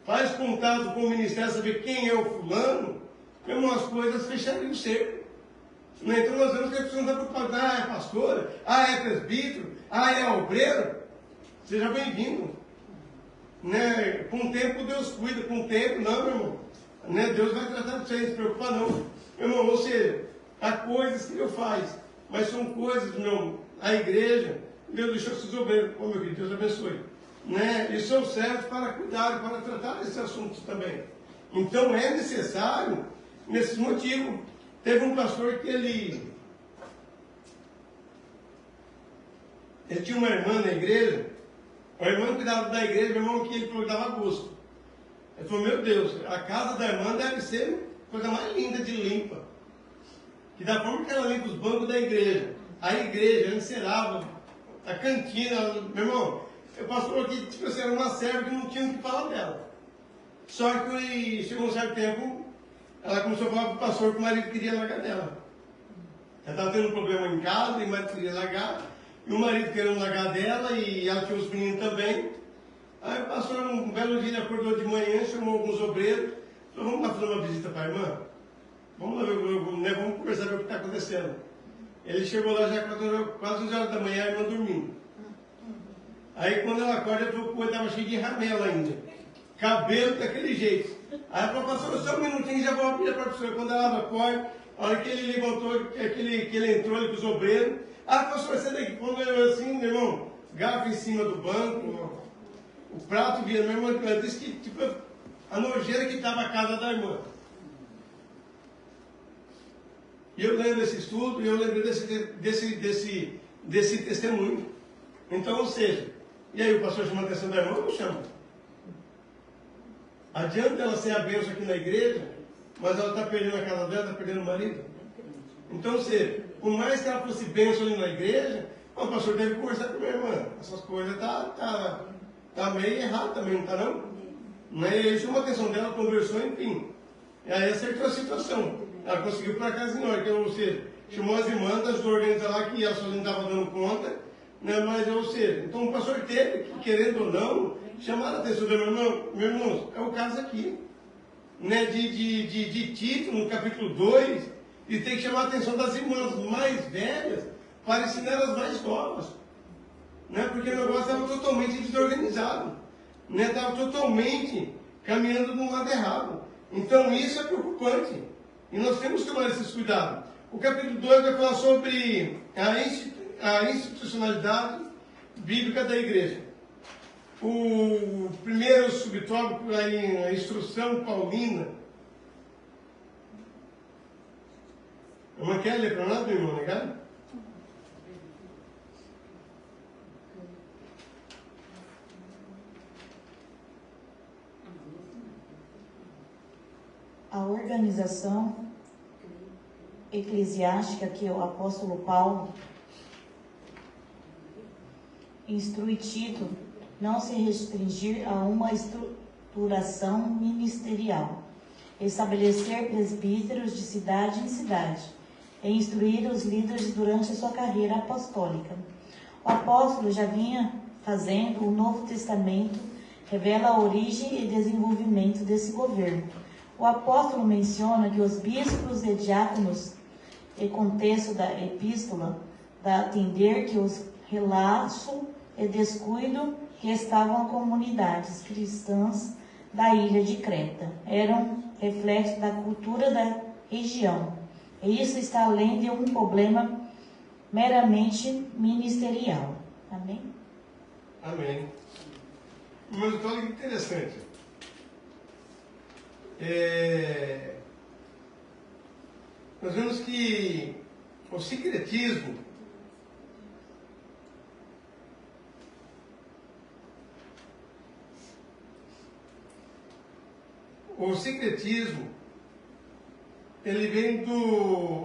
Speaker 2: faz contato com o ministério, saber quem é o fulano, meu irmão, as coisas fechariam o cerco. Então nós vemos que a pessoa não está preocupada, é pastora, é presbítero, é obreiro. Seja bem-vindo. Né? Com o tempo Deus cuida, com o tempo não, meu irmão. Né? Deus vai tratar de você, não se preocupa não. Meu irmão, ou seja, há coisas que Deus faz, mas são coisas, meu irmão, a igreja, Deus deixou esses obreiros, meu filho, Deus abençoe. Né? E são certos para cuidar, para tratar desses assuntos também. Então é necessário, nesse motivo, teve um pastor que ele tinha uma irmã na igreja, a irmã cuidava da igreja, meu irmão, que ele falou que dava gosto. Ele falou, meu Deus, a casa da irmã deve ser a coisa mais linda de limpa. Que da forma que ela limpa os bancos da igreja, a igreja, a encerava, a cantina, meu irmão, o pastor aqui, tipo assim, era uma serva que não tinha o que falar dela. Só que chegou um certo tempo, ela começou a falar para o pastor que o marido queria largar dela. Ela estava tendo um problema em casa, e o marido queria largar, e o marido querendo largar dela, e ela tinha os meninos também. Aí o pastor, um belo dia, ele acordou de manhã, chamou alguns obreiros, falou, vamos lá fazer uma visita para a irmã? Vamos lá ver, vamos conversar ver o que está acontecendo. Ele chegou lá já quase 11 horas da manhã, a irmã dormindo. Aí quando ela acorda, ele falou, pô, estava cheio de ramela ainda. Cabelo daquele jeito. Aí ela falou, pastor, só um minutinho, já vou abrir a porta para o senhor. Quando ela abre a porta, a hora que ele levantou, que ele entrou ali com os obreiros, pastor, você daqui, quando eu assim, meu irmão, garfo em cima do banco, o prato via, meu irmão, ela disse que, tipo, a nojeira que estava a casa da irmã. E eu lembro desse estudo, e eu lembrei desse testemunho. Então, ou seja, e aí o pastor chama a atenção da irmã, não chama. Adianta ela ser a bênção aqui na igreja, mas ela está perdendo a casa dela, está perdendo o marido. Então, ou seja, por mais que ela fosse bênção ali na igreja, o pastor deve conversar com a minha irmã. Essas coisas tá meio errado também, não está não? Ele chamou a atenção dela, conversou, enfim. E aí acertou a situação. Ela conseguiu para casa em ordem, ou seja, chamou as irmãs, ajudou a organizar lá, que ela só não estava dando conta, né? Mas, ou seja, então o pastor teve que, querendo ou não, chamar a atenção do meu irmão, é o caso aqui, né? De Tito, no capítulo 2, e tem que chamar a atenção das irmãs mais velhas para ensinar as mais novas, né? Porque o negócio estava totalmente desorganizado, né? Estava totalmente caminhando de um lado errado. Então isso é preocupante, e nós temos que tomar esses cuidados. O capítulo 2 vai falar sobre a institucionalidade bíblica da igreja. O primeiro subtópico é a instrução paulina. Não quer ler para nós, meu irmão, ligado?
Speaker 4: A organização eclesiástica que o apóstolo Paulo instrui Tito não se restringir a uma estruturação ministerial, estabelecer presbíteros de cidade em cidade e instruir os líderes durante a sua carreira apostólica. O apóstolo já vinha fazendo. O Novo Testamento revela a origem e desenvolvimento desse governo. O apóstolo menciona que os bispos e diáconos, em contexto da epístola, dá a entender que os relapso e descuido que estavam a comunidades cristãs da ilha de Creta. Eram reflexo da cultura da região. E isso está além de um problema meramente ministerial. Amém?
Speaker 2: Amém. Mas olha que interessante. Nós vemos que o sincretismo ele vem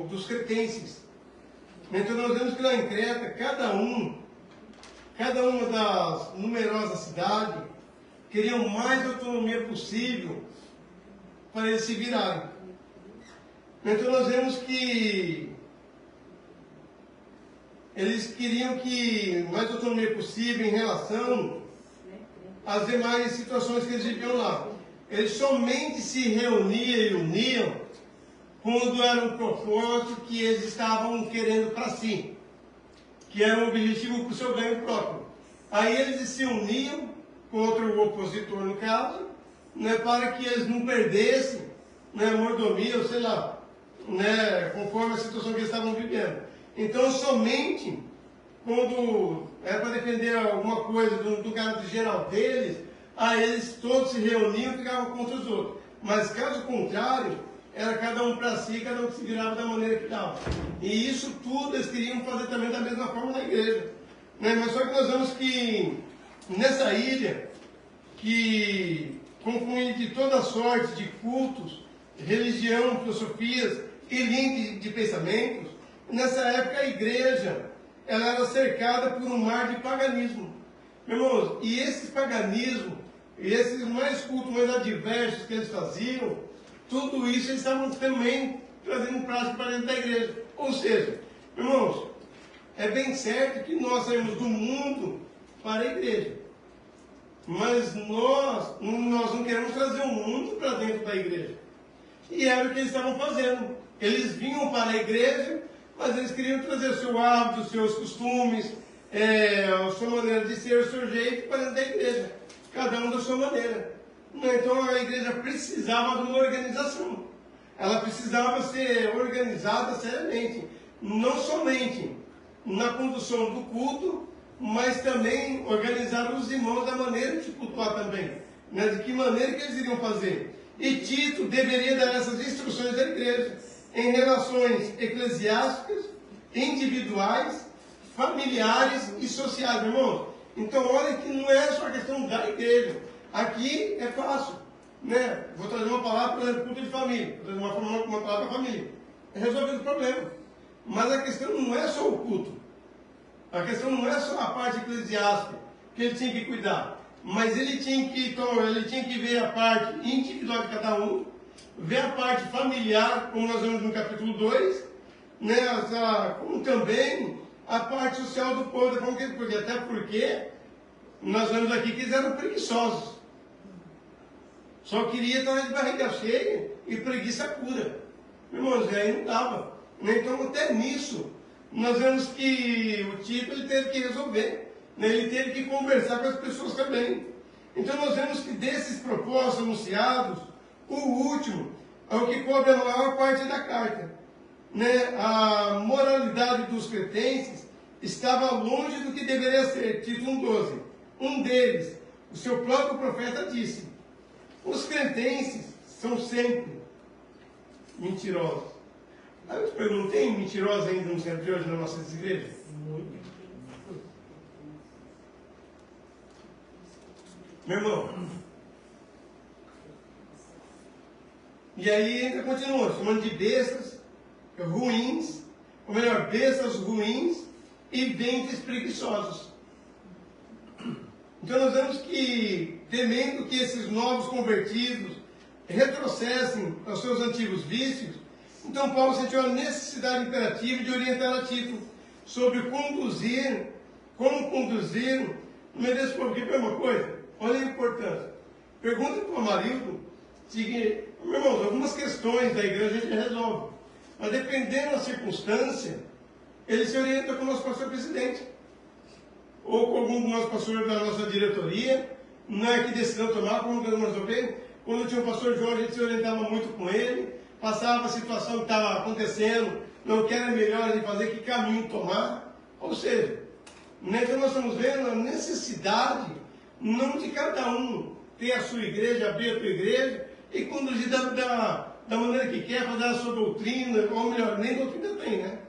Speaker 2: dos cretenses. Então nós vemos que lá em Creta, cada uma das numerosas cidades queriam mais autonomia possível para eles se virarem. Então nós vemos que eles queriam que mais autonomia possível em relação às demais situações que eles viviam lá. Eles somente se reuniam e uniam quando era um propósito que eles estavam querendo para si, que era um objetivo para o seu ganho próprio. Aí eles se uniam contra o opositor, no caso, né, para que eles não perdessem, né, mordomia, ou sei lá, né, conforme a situação que eles estavam vivendo. Então, somente quando era para defender alguma coisa do caso geral deles, aí eles todos se reuniam e ficavam contra os outros. Mas caso contrário, era cada um para si, cada um que se virava da maneira que dava. E isso tudo eles queriam fazer também da mesma forma na igreja, né? Mas só que nós vemos que nessa ilha, que concluindo de toda sorte de cultos, religião, filosofias e linha de pensamentos, nessa época a igreja ela era cercada por um mar de paganismo. Meus irmãos, e esses paganismos, e esses mais cultos mais adversos que eles faziam, tudo isso eles estavam também trazendo prática para dentro da igreja. Ou seja, irmãos, é bem certo que nós saímos do mundo para a igreja. Mas nós não queremos trazer o mundo para dentro da igreja. E era o que eles estavam fazendo. Eles vinham para a igreja, mas eles queriam trazer o seu hábito, os seus costumes, a sua maneira de ser, o seu jeito para dentro da igreja. Cada um da sua maneira. Então a igreja precisava de uma organização. Ela precisava ser organizada seriamente. Não somente na condução do culto, mas também organizar os irmãos da maneira de cultuar também. Né? De que maneira que eles iriam fazer. E Tito deveria dar essas instruções à igreja em relações eclesiásticas, individuais, familiares e sociais, irmãos. Então olha que não é só a questão da igreja. Aqui é fácil, né? Vou trazer uma palavra, por exemplo, culto de família. Vou trazer uma palavra para a família. É resolvido o problema. Mas a questão não é só o culto. A questão não é só a parte eclesiástica que ele tinha que cuidar. Mas ele tinha que ver a parte individual de cada um, ver a parte familiar, como nós vemos no capítulo 2, né? Como também a parte social do povo, porque até porque nós vemos aqui que eles eram preguiçosos. Só queria estar de barriga cheia e preguiça cura. Irmãos, aí não dava. Então até nisso, nós vemos que o Tito ele teve que resolver. Ele teve que conversar com as pessoas também. Então nós vemos que desses propósitos anunciados, o último é o que cobre a maior parte da carta. A moralidade dos cretenses estava longe do que deveria ser. Tito 1,12. Um deles, o seu próprio profeta disse: os cretenses são sempre mentirosos. Aí eu te pergunto, tem mentirosos ainda no centro de hoje nas nossas igrejas? Muito. Meu irmão. E aí ainda continua, chamando de bestas ruins, ou melhor, bestas ruins e ventres preguiçosos. Então nós vemos que, temendo que esses novos convertidos retrocessem aos seus antigos vícios, então Paulo sentiu a necessidade imperativa de orientar a Tito sobre como conduzir no meio desse povo. Porque é uma coisa, olha a importância. Pergunta para o Amarildo, meu irmão, algumas questões da igreja a gente resolve, mas dependendo da circunstância, ele se orienta com o nosso pastor presidente, ou com algum dos nossos pastores da nossa diretoria, não é que decidam tomar, como nós resolvemos. Quando tinha o pastor Jorge, a gente se orientava muito com ele, passava a situação que estava acontecendo, não que era melhor de fazer, que caminho tomar. Ou seja, então nós estamos vendo a necessidade, não de cada um ter a sua igreja, abrir a sua igreja e conduzir da maneira que quer, fazer a sua doutrina, ou melhor, nem doutrina tem, né?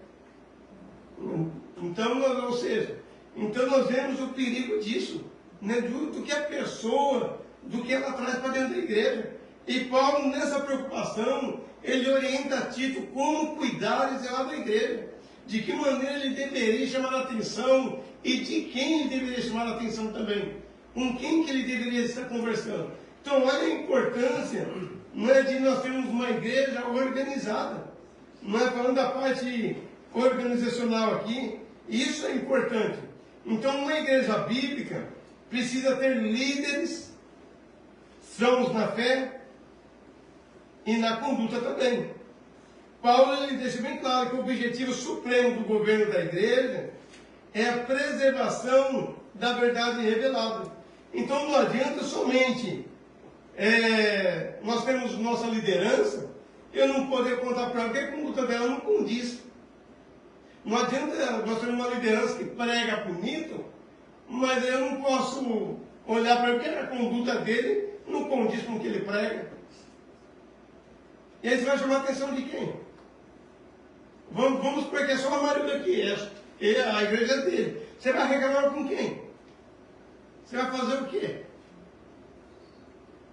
Speaker 2: Então, ou seja, então nós vemos o perigo disso, né? do que a pessoa, do que ela traz para dentro da igreja. E Paulo, nessa preocupação, ele orienta a Tito como cuidar e zelar da igreja, de que maneira ele deveria chamar a atenção e de quem ele deveria chamar a atenção também, com quem que ele deveria estar conversando. Então, olha a importância, não é de nós termos uma igreja organizada, não é falando da parte organizacional aqui, isso é importante. Então, uma igreja bíblica precisa ter líderes sãos na fé e na conduta também. Paulo ele deixa bem claro que o objetivo supremo do governo da igreja é a preservação da verdade revelada. Então não adianta somente nós temos nossa liderança, eu não poder contar para ela que a conduta dela não condiz. Não adianta nós termos uma liderança que prega bonito, mas eu não posso olhar para porque a conduta dele não condiz com o que ele prega. E aí você vai chamar a atenção de quem? Vamos porque é só uma marido aqui, a igreja dele. Você vai reclamar com quem? Você vai fazer o quê?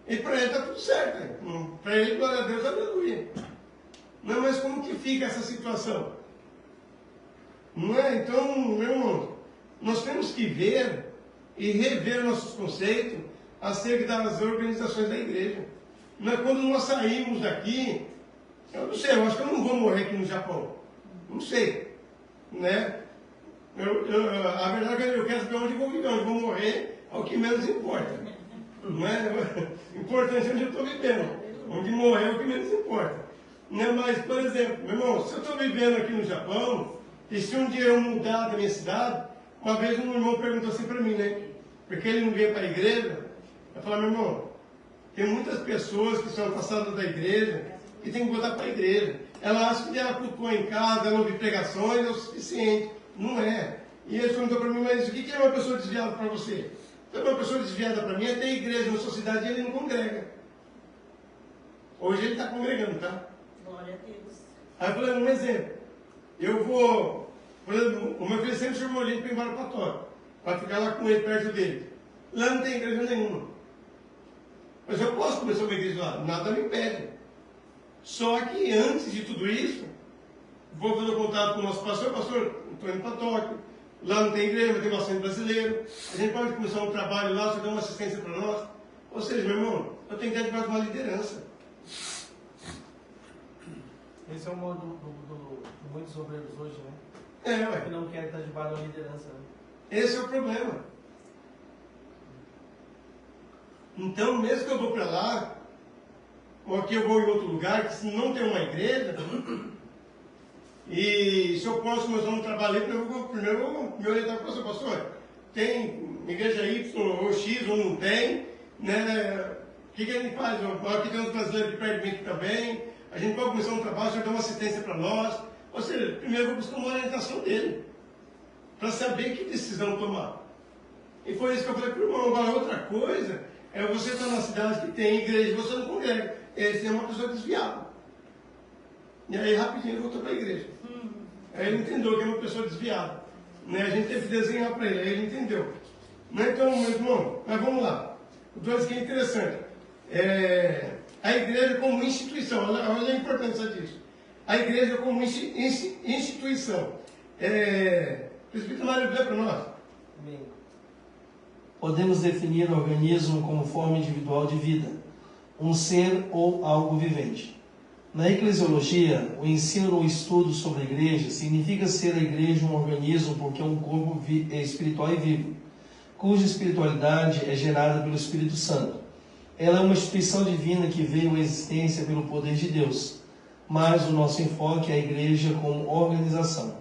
Speaker 2: E para ele está tudo certo. Para ele, glória a Deus, aleluia. Não, mas como que fica essa situação? Não é? Então, meu irmão, nós temos que ver e rever nossos conceitos acerca das organizações da igreja. Não é quando nós saímos daqui, eu não sei, eu acho que eu não vou morrer aqui no Japão. Não sei. Né? A verdade é que eu quero saber onde eu vou viver, onde eu vou morrer, é o que menos importa. Não é? Importante é onde eu estou vivendo. Onde morrer é o que menos importa. Né? Mas, por exemplo, meu irmão, se eu estou vivendo aqui no Japão, e se um dia eu mudar da minha cidade, uma vez um irmão perguntou assim para mim, né? Porque ele não veio para a igreja. Eu falei, meu irmão, tem muitas pessoas que são afastadas da igreja e tem que voltar para a igreja. Ela acha que ela cultua em casa, ela ouve pregações, é o suficiente. Não é. E ele perguntou para mim, mas o que é uma pessoa desviada para você? Então, uma pessoa desviada para mim é ter igreja na sua cidade e ele não congrega. Hoje ele está congregando, tá?
Speaker 3: Glória a Deus.
Speaker 2: Aí eu falei, um exemplo. Eu vou, por exemplo, o meu filho sempre chamou a gente para ir embora para Tóquio, para ficar lá com ele, perto dele. Lá não tem igreja nenhuma. Mas eu posso começar uma igreja lá, nada me impede. Só que antes de tudo isso, vou fazer contato com o nosso pastor, estou indo para Tóquio, lá não tem igreja, mas tem bastante brasileiro, a gente pode começar um trabalho lá, você dá uma assistência para nós. Ou seja, meu irmão, eu tenho que ter debaixo de uma liderança.
Speaker 1: Esse é o modo de muitos obreiros hoje, né?
Speaker 2: Ué.
Speaker 1: Que não quer estar debaixo da liderança.
Speaker 2: Esse é o problema. Então, mesmo que eu vou para lá, ou que eu vou em outro lugar, que se não tem uma igreja, e se eu posso começar um trabalho, primeiro eu vou me orientar para o pastor. Tem igreja Y ou X ou não tem, né? O que a gente faz? Aqui tem uns brasileiros que perdem aqui também, a gente pode começar um trabalho, o senhor dá uma assistência para nós. Ou seja, primeiro eu vou buscar uma orientação dele, para saber que decisão tomar. E foi isso que eu falei para o irmão. Agora, outra coisa é você estar numa cidade que tem igreja e você não congrega. Esse é uma pessoa desviada. E aí, rapidinho, ele voltou para a igreja. Aí ele entendeu que é uma pessoa desviada. Né? A gente teve que desenhar para ele, aí ele entendeu. Né? Então, meu irmão, mas vamos lá. O dois que é interessante. A igreja como instituição, olha a importância disso. A igreja como instituição. Presbítero Mário, lê para nós.
Speaker 1: Amém. Podemos definir o organismo como forma individual de vida, um ser ou algo vivente. Na eclesiologia, o ensino ou estudo sobre a igreja significa ser a igreja um organismo porque é um corpo espiritual e vivo, cuja espiritualidade é gerada pelo Espírito Santo. Ela é uma instituição divina que veio à existência pelo poder de Deus, mas o nosso enfoque é a igreja como organização.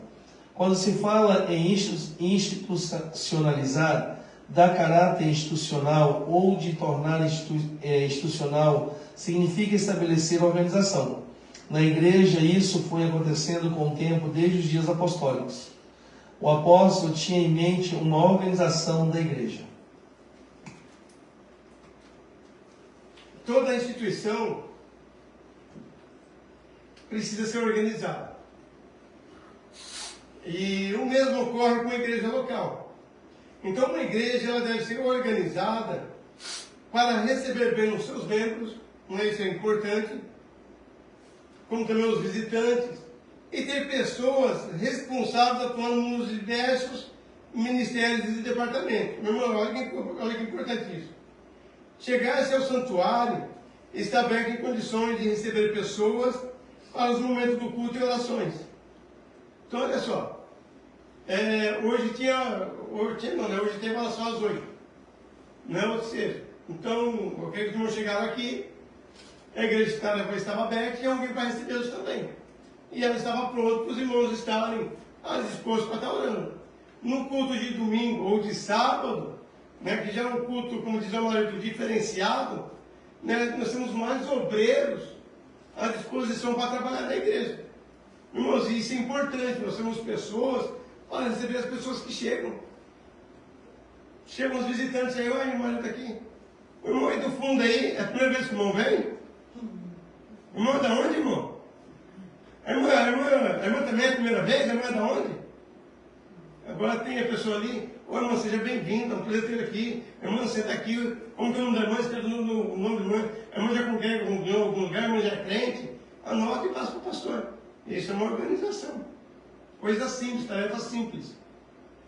Speaker 1: Quando se fala em institucionalizar, dar caráter institucional ou de tornar institucional, significa estabelecer organização. Na igreja, isso foi acontecendo com o tempo desde os dias apostólicos. O apóstolo tinha em mente uma organização da igreja.
Speaker 2: Toda instituição precisa ser organizada. E o mesmo ocorre com a igreja local. Então, uma igreja ela deve ser organizada para receber bem os seus membros, isso é importante, como também os visitantes, e ter pessoas responsáveis atuando nos diversos ministérios e departamentos. Meu irmão, olha que importante isso. Chegar-se ao santuário está aberto em condições de receber pessoas para os momentos do culto e orações. Então, olha só. Hoje tem oração às 8. Não, ou seja, então, aqueles que não chegaram aqui, a igreja estava aberta e alguém para recebê-los também. E ela estava pronta para os irmãos estarem dispostos para estar orando. No culto de domingo ou de sábado, né, que já é um culto, como diz o marido, diferenciado, né, nós temos mais obreiros à disposição para trabalhar na igreja. Irmãos, isso é importante, nós temos pessoas para receber as pessoas que chegam. Chegam os visitantes aí, olha, o marido está aqui. O irmão aí do fundo aí, é a primeira vez que o irmão vem? O irmão é da onde, irmão? A irmã também é a primeira vez? A irmã é da onde? Agora tem a pessoa ali, ô irmão, seja bem-vindo, é um prazer ter aqui. Irmã, senta aqui, como que é o nome da irmã, escreve o nome da irmã. A irmã já congrega em algum lugar, a irmã já é crente, anota e passa para o pastor. Isso é uma organização. Coisa simples, tarefa simples.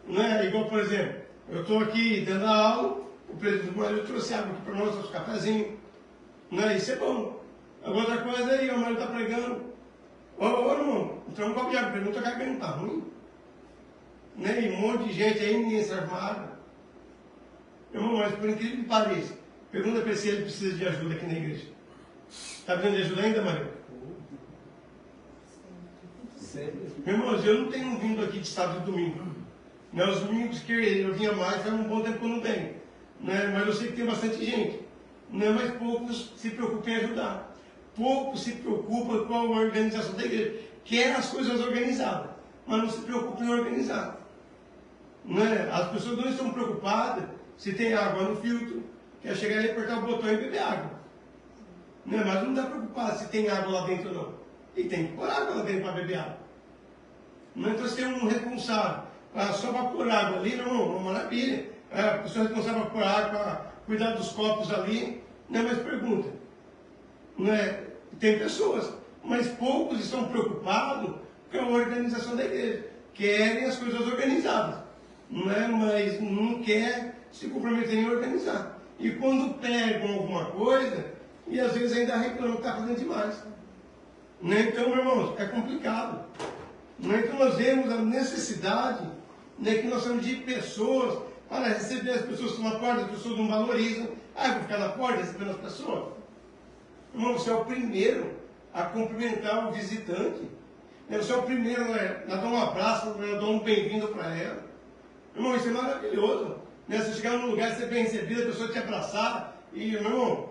Speaker 2: Não é igual, por exemplo, eu estou aqui dando a aula, o presidente do marido trouxe água aqui para nós, trouxe cafezinho. Não é? Isso é bom. Agora outra coisa aí, o marido está pregando. Ô irmão, então um copo de água, pergunta que a não está ruim. Né? E um monte de gente aí, ninguém serve uma água. Irmão, mas por incrível que pareça, pergunta para ele se ele precisa de ajuda aqui na igreja. Está precisando de ajuda ainda, Maria? Meu irmãos, eu não tenho vindo aqui de sábado e domingo. Né? Os domingos que eu vinha mais, faz um bom tempo que eu não venho. Né? Mas eu sei que tem bastante gente. Né? Mas poucos se preocupam em ajudar. Poucos se preocupam com a organização da igreja. Quer as coisas organizadas, mas não se preocupam em organizar. Né? As pessoas não estão preocupadas se tem água no filtro, quer chegar ali, apertar o botão e beber água. Né? Mas não está preocupado se tem água lá dentro ou não. E tem que pôr água lá dentro para beber água. Não, então, se tem um responsável só para pôr água ali, não, uma maravilha. A pessoa responsável para pôr água, para cuidar dos copos ali, não é mais pergunta. Não é? Tem pessoas, mas poucos estão preocupados com a organização da igreja. Querem as coisas organizadas, não é? Mas não quer se comprometer em organizar. E quando pegam alguma coisa, e às vezes ainda reclamam que está fazendo demais. Né? Então, meus irmãos, é complicado. Não é que nós vemos a necessidade, né, que nós temos de pessoas para receber as pessoas que estão na porta, as pessoas não valorizam. Ah, eu vou ficar na porta recebendo as pessoas. Irmão, você é o primeiro a cumprimentar o visitante. Você é o primeiro a dar um abraço, a dar um bem-vindo para ela. Irmão, isso é maravilhoso. Você chegar num lugar, ser bem recebido, a pessoa te abraçar. E, meu irmão,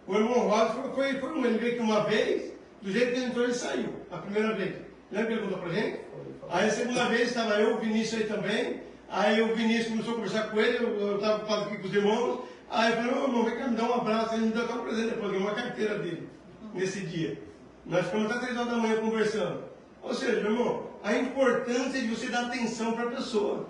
Speaker 2: o irmão Rosa foi ele veio aqui uma vez, do jeito que ele entrou, ele saiu. A primeira vez. Lembra que ele perguntou pra gente? Aí a segunda vez estava eu, o Vinícius aí também. Aí o Vinícius começou a conversar com ele, eu estava ocupado aqui com os irmãos. Aí eu falei, ô irmão, vem cá, me dá um abraço. Ele me deu até um presente depois, deu uma carteira dele, nesse dia. Nós ficamos até 3 horas da manhã conversando. Ou seja, meu irmão, a importância de você dar atenção para a pessoa.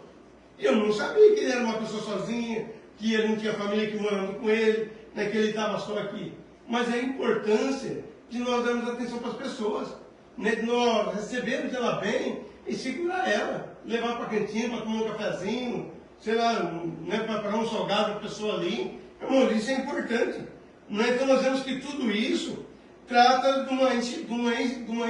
Speaker 2: Eu não sabia que ele era uma pessoa sozinha, que ele não tinha família aqui morando com ele, né, que ele estava só aqui. Mas a importância de nós darmos atenção para as pessoas, né, de nós recebermos ela bem e segurar ela, levar para a cantina para tomar um cafezinho, sei lá, né, para pagar um salgado para a pessoa ali. Irmão, isso é importante. Né? Então nós vemos que tudo isso trata de uma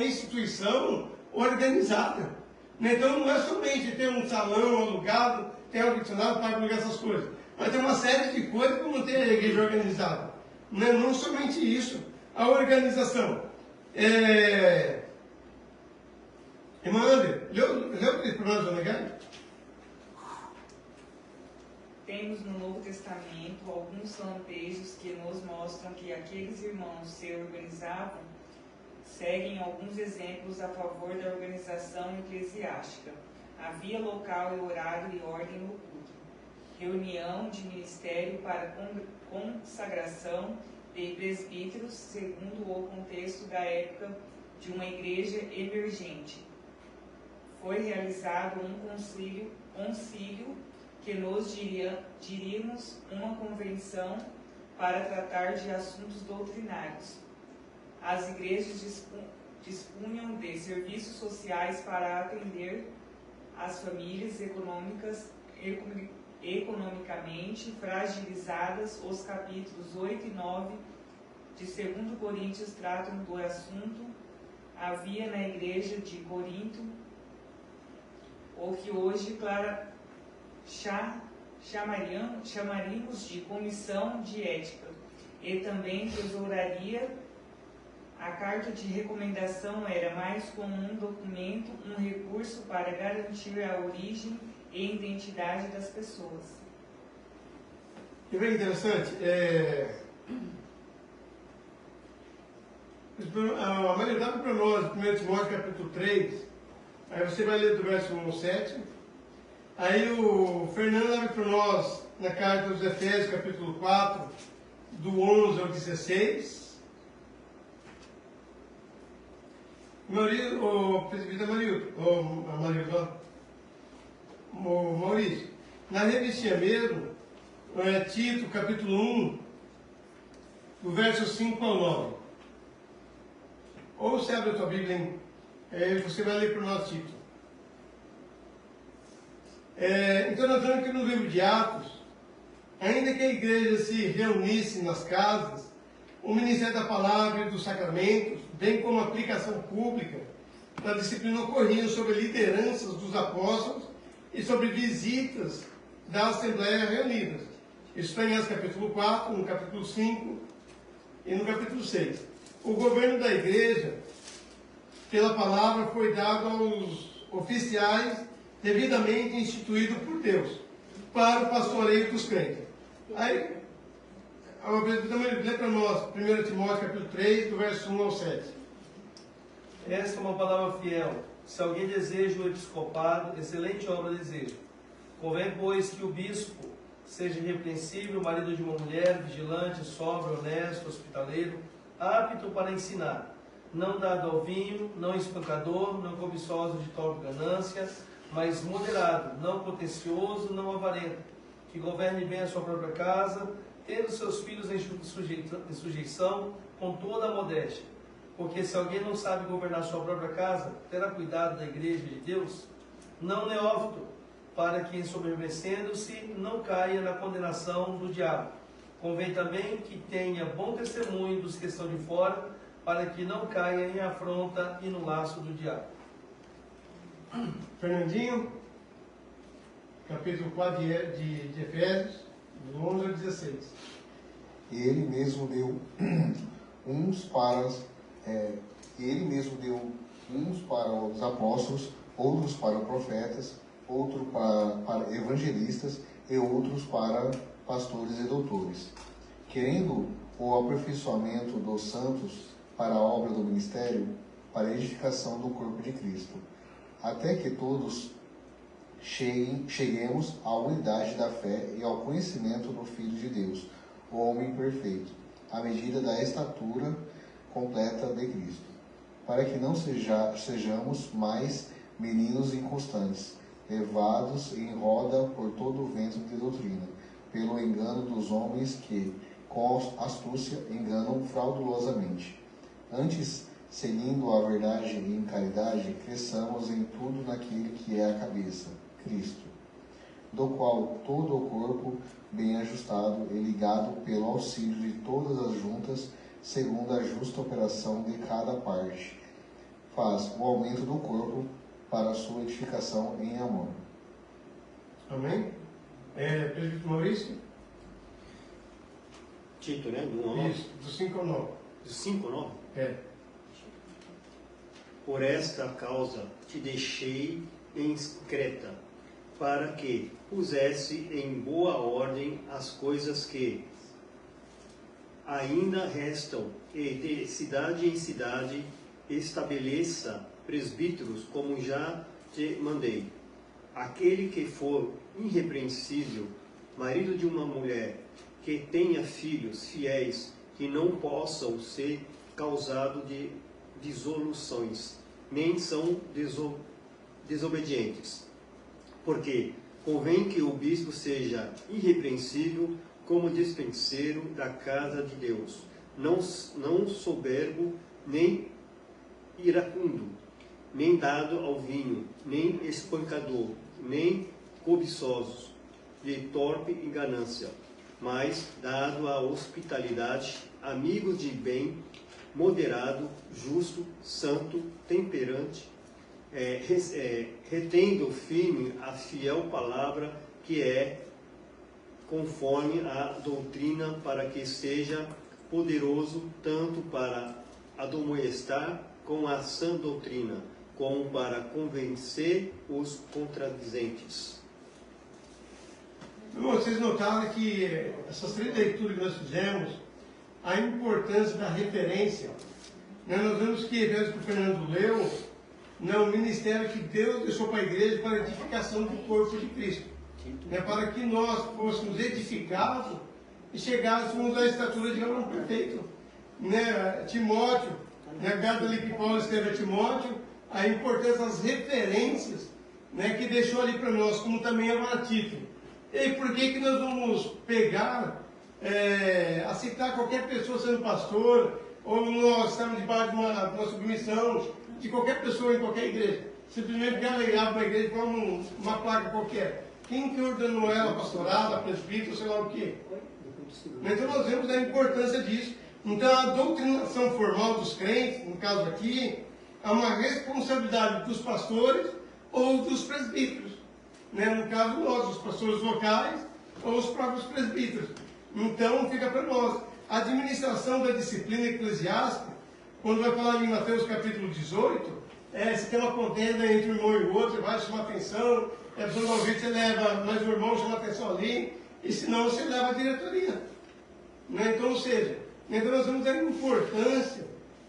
Speaker 2: instituição organizada. Então não é somente ter um salão alugado, ter ar-condicionado para alugar essas coisas, mas tem uma série de coisas para manter a igreja organizada. Não somente isso, a organização. Irmã André, leu para nós, Dona.
Speaker 5: Temos no Novo Testamento alguns lampejos que nos mostram que aqueles irmãos se organizavam, seguem alguns exemplos a favor da organização eclesiástica. Havia local e horário e ordem no culto. Reunião de ministério para consagração de presbíteros, segundo o contexto da época de uma igreja emergente. Foi realizado um concílio que nos diríamos uma convenção para tratar de assuntos doutrinários. As igrejas dispunham de serviços sociais para atender as famílias economicamente fragilizadas. Os capítulos 8 e 9 de 2 Coríntios tratam do assunto. Havia na igreja de Corinto o que hoje chamaríamos de comissão de ética, e também tesouraria. A carta de recomendação era mais como um documento, um recurso para garantir a origem e identidade das pessoas.
Speaker 2: E bem interessante, a Maria dava para nós, 1 Timóteo capítulo 3, aí você vai ler do verso 1 ao 7, aí o Fernando abre para nós na carta dos Efésios capítulo 4, do 11 ao 16, o presbítero Maurício, na revistinha mesmo, Tito, capítulo 1, do verso 5 ao 9. Ou você abre a tua Bíblia, você vai ler para o nosso Tito. Então nós vemos que no livro de Atos, ainda que a igreja se reunisse nas casas, o ministério da palavra e dos sacramentos, bem como a aplicação pública da disciplina, ocorriam sob lideranças dos apóstolos e sobre visitas da Assembleia reunidas. Isso está em Atos capítulo 4, no capítulo 5 e no capítulo 6. O governo da igreja, pela palavra, foi dado aos oficiais devidamente instituído por Deus, para o pastoreio dos crentes. Aí, lê para nós, 1 Timóteo capítulo 3, do verso 1 ao 7.
Speaker 1: Esta é uma palavra fiel. Se alguém deseja o episcopado, excelente obra deseja. Convém, pois, que o bispo seja irrepreensível, marido de uma mulher, vigilante, sóbrio, honesto, hospitaleiro, apto para ensinar, não dado ao vinho, não espancador, não cobiçoso de torpe ganância, mas moderado, não contencioso, não avarento, que governe bem a sua própria casa, tendo seus filhos em sujeição com toda a modéstia. Porque se alguém não sabe governar sua própria casa, terá cuidado da igreja de Deus, não neófito, para que, ensoberbecendo-se, não caia na condenação do diabo. Convém também que tenha bom testemunho dos que estão de fora, para que não caia em afronta e no laço do diabo.
Speaker 2: Fernandinho, capítulo 4 de Efésios, do 11 ao 16.
Speaker 7: Ele mesmo deu uns para os apóstolos, outros para profetas, outros para evangelistas e outros para pastores e doutores, querendo o aperfeiçoamento dos santos para a obra do ministério, para a edificação do corpo de Cristo, até que todos cheguemos à unidade da fé e ao conhecimento do Filho de Deus, o homem perfeito, à medida da estatura completa de Cristo, para que não sejamos mais meninos inconstantes, levados em roda por todo o vento de doutrina, pelo engano dos homens que, com astúcia, enganam fraudulosamente. Antes, seguindo a verdade em caridade, cresçamos em tudo naquele que é a cabeça, Cristo, do qual todo o corpo, bem ajustado e ligado pelo auxílio de todas as juntas, segundo a justa operação de cada parte, faz o aumento do corpo para a sua edificação em amor.
Speaker 2: Amém? Presbítero Maurício?
Speaker 6: Tito, né? Do 1 ao 9.
Speaker 2: Isso, do 5 ao 9.
Speaker 6: Do 5 ao 9? Por esta causa te deixei em Creta, para que pusesse em boa ordem as coisas que ainda restam, e de cidade em cidade estabeleça presbíteros, como já te mandei. Aquele que for irrepreensível, marido de uma mulher, que tenha filhos fiéis, que não possam ser causados de dissoluções, nem são desobedientes. Porque convém que o bispo seja irrepreensível como despenseiro da casa de Deus, não soberbo, nem iracundo, nem dado ao vinho, nem espancador, nem cobiçosos, de torpe e ganância, mas dado à hospitalidade, amigos de bem, moderado, justo, santo, temperante, retendo firme a fiel palavra que é conforme a doutrina, para que seja poderoso tanto para admoestar com a sã doutrina, como para convencer os contradizentes.
Speaker 2: Vocês notaram que essas 3 leituras que nós fizemos, a importância da referência, né? Nós vemos que, Efésios que o Fernando leu, o ministério que Deus deixou para a igreja para a edificação do corpo de Cristo, né? Para que nós fôssemos edificados e chegássemos à estatura de homem perfeito, né? Timóteo, né? A carta ali que Paulo escreve a Timóteo, a importância das referências, né? Que deixou ali para nós, como também é para Tito. E por que nós vamos pegar, aceitar qualquer pessoa sendo pastor, ou nós estamos debaixo de uma submissão de qualquer pessoa em qualquer igreja? Simplesmente porque ela abre uma igreja como uma placa qualquer. Quem que ordenou ela, pastorada, presbítero, sei lá o quê? Então nós vemos a importância disso. Então a doutrinação formal dos crentes, no caso aqui, é uma responsabilidade dos pastores ou dos presbíteros. Né? No caso nós, os pastores locais ou os próprios presbíteros. Então fica para nós. A administração da disciplina eclesiástica, quando vai falar em Mateus capítulo 18, se tem uma contenda entre um irmão e o outro, você vai chamar atenção, a pessoa não ouvir, você leva, mas o irmão chama atenção ali, e senão você leva a diretoria. Né? Então, ou seja, então nós vamos ter a importância,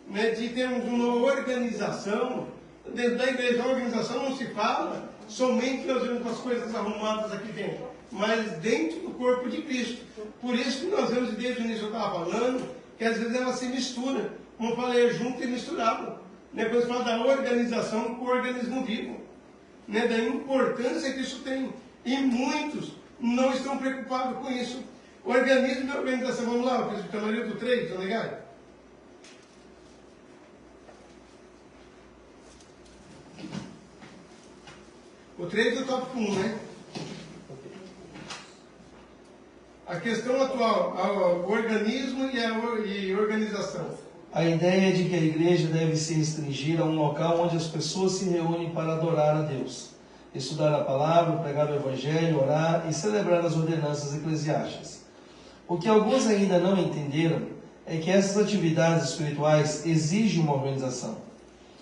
Speaker 2: né, de termos uma organização dentro da igreja. A organização não se fala somente nós vemos as coisas arrumadas aqui dentro, mas dentro do corpo de Cristo. Por isso que nós vemos, desde o início eu estava falando, que às vezes ela se mistura. Como eu falei, é junto e misturável. Né? Quando se fala da organização com o organismo vivo. Né? Da importância que isso tem. E muitos não estão preocupados com isso. O organismo e a organização, vamos lá, o presbítero Maria do 3, tá ligado? O 3 é o tópico 1, né? A questão atual, o organismo e a organização.
Speaker 1: A ideia é de que a igreja deve se restringir a um local onde as pessoas se reúnem para adorar a Deus, estudar a palavra, pregar o evangelho, orar e celebrar as ordenanças eclesiásticas. O que alguns ainda não entenderam é que essas atividades espirituais exigem uma organização.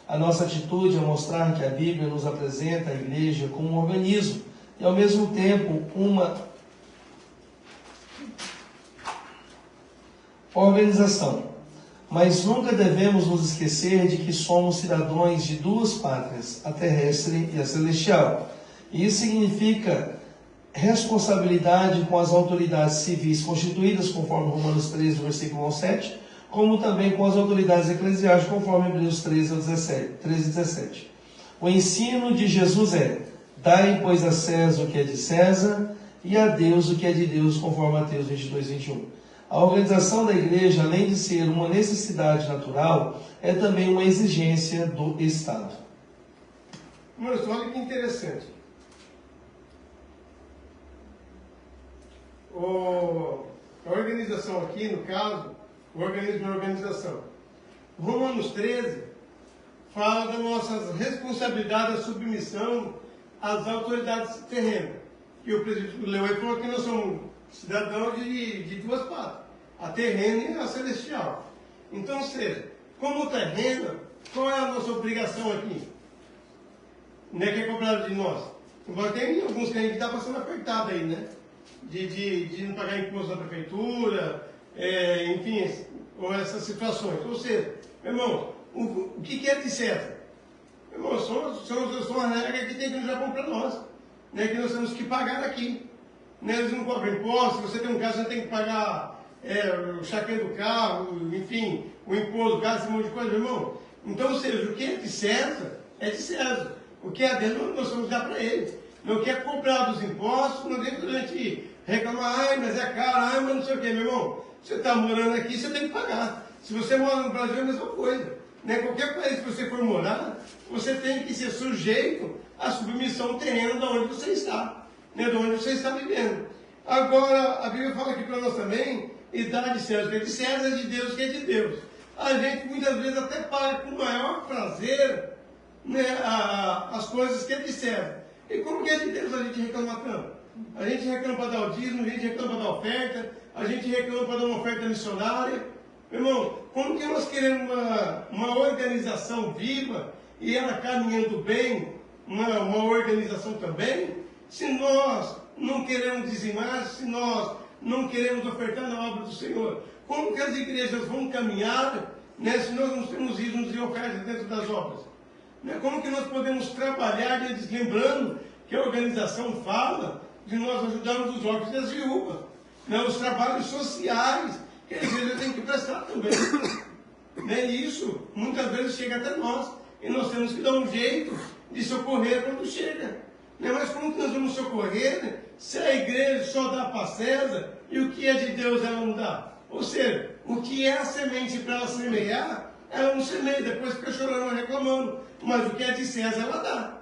Speaker 1: A nossa atitude é mostrar que a Bíblia nos apresenta a igreja como um organismo e, ao mesmo tempo, uma organização. Mas nunca devemos nos esquecer de que somos cidadãos de duas pátrias, a terrestre e a celestial. E isso significa responsabilidade com as autoridades civis constituídas, conforme Romanos 13, versículo 1 ao 7, como também com as autoridades eclesiásticas, conforme Hebreus 13 e 17. O ensino de Jesus é: dai, pois, a César o que é de César e a Deus o que é de Deus, conforme Mateus 22, 21. A organização da igreja, além de ser uma necessidade natural, é também uma exigência do Estado.
Speaker 2: Mas olha que interessante. A organização aqui, no caso, o organismo é a organização. Romanos 13 fala da nossa responsabilidade, da submissão às autoridades terrenas. E o presbítero leu aí falou que nós somos cidadãos de duas partes, a terrena e a celestial. Então, ou seja, como terrena, qual é a nossa obrigação aqui? Não é que é cobrado de nós. Embora tem alguns crentes que estão passando apertado aí, né? De não pagar imposto na prefeitura, enfim, ou essas situações. Ou seja, meu irmão, o que é de certo? Meu irmão, são as regras que tem que nos dar para nós, né? Que nós temos que pagar aqui. Eles não cobram imposto. Se você tem um carro, você tem que pagar o chaqueiro do carro, enfim, o imposto do carro, esse monte de coisa, meu irmão. Então, ou seja, o que é de César é de César. O que é dele, nós vamos dar para ele. Não quer cobrar dos impostos, não tem que a gente reclamar, ai, mas é caro, ai, mas não sei o quê, meu irmão. Você está morando aqui, você tem que pagar. Se você mora no Brasil, é a mesma coisa. Né? Qualquer país que você for morar, você tem que ser sujeito à submissão terrena de onde você está. Né, de onde você está vivendo. Agora, a Bíblia fala aqui para nós também, e dá de César, que é de César, de Deus, que é de Deus. A gente muitas vezes até paga com o maior prazer, né, as coisas que é de César. E como que é de Deus a gente reclama tanto? A gente reclama para dar o dízimo, a gente reclama para dar oferta, a gente reclama para dar uma oferta missionária. Meu irmão, como que nós queremos uma organização viva e ela caminhando bem, uma organização também, se nós não queremos dizimar, se nós não queremos ofertar na obra do Senhor? Como que as igrejas vão caminhar, né, se nós não temos dízimos e ofertas dentro das obras? Né, como que nós podemos trabalhar, lembrando que a organização fala de nós ajudarmos os órfãos e as viúvas, né, os trabalhos sociais que a igreja tem que prestar também. Né, e isso muitas vezes chega até nós, e nós temos que dar um jeito de socorrer quando chega. Mas como que nós vamos socorrer, né, se a igreja só dá para César e o que é de Deus ela não dá? Ou seja, o que é a semente para ela semear, ela não semeia, depois fica chorando e reclamando. Mas o que é de César ela dá.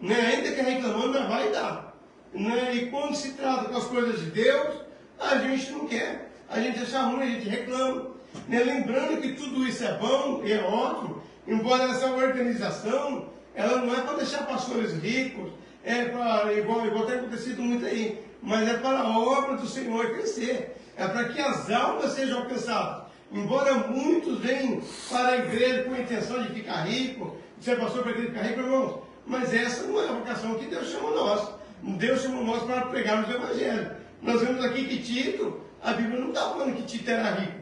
Speaker 2: Né? Ainda que reclamando, ela vai dar. Né? E quando se trata com as coisas de Deus, a gente não quer. A gente acha ruim, a gente reclama. Né? Lembrando que tudo isso é bom e é ótimo, embora essa organização, ela não é para deixar pastores ricos, igual tem acontecido muito aí, mas é para a obra do Senhor crescer, é para que as almas sejam alcançadas. Embora muitos venham para a igreja com a intenção de ficar rico, de ser pastor para a igreja ficar rico, irmãos, mas essa não é a vocação que Deus chama nós. Deus chama nós para pregarmos o Evangelho. Nós vemos aqui que Tito, a Bíblia não está falando que Tito era rico,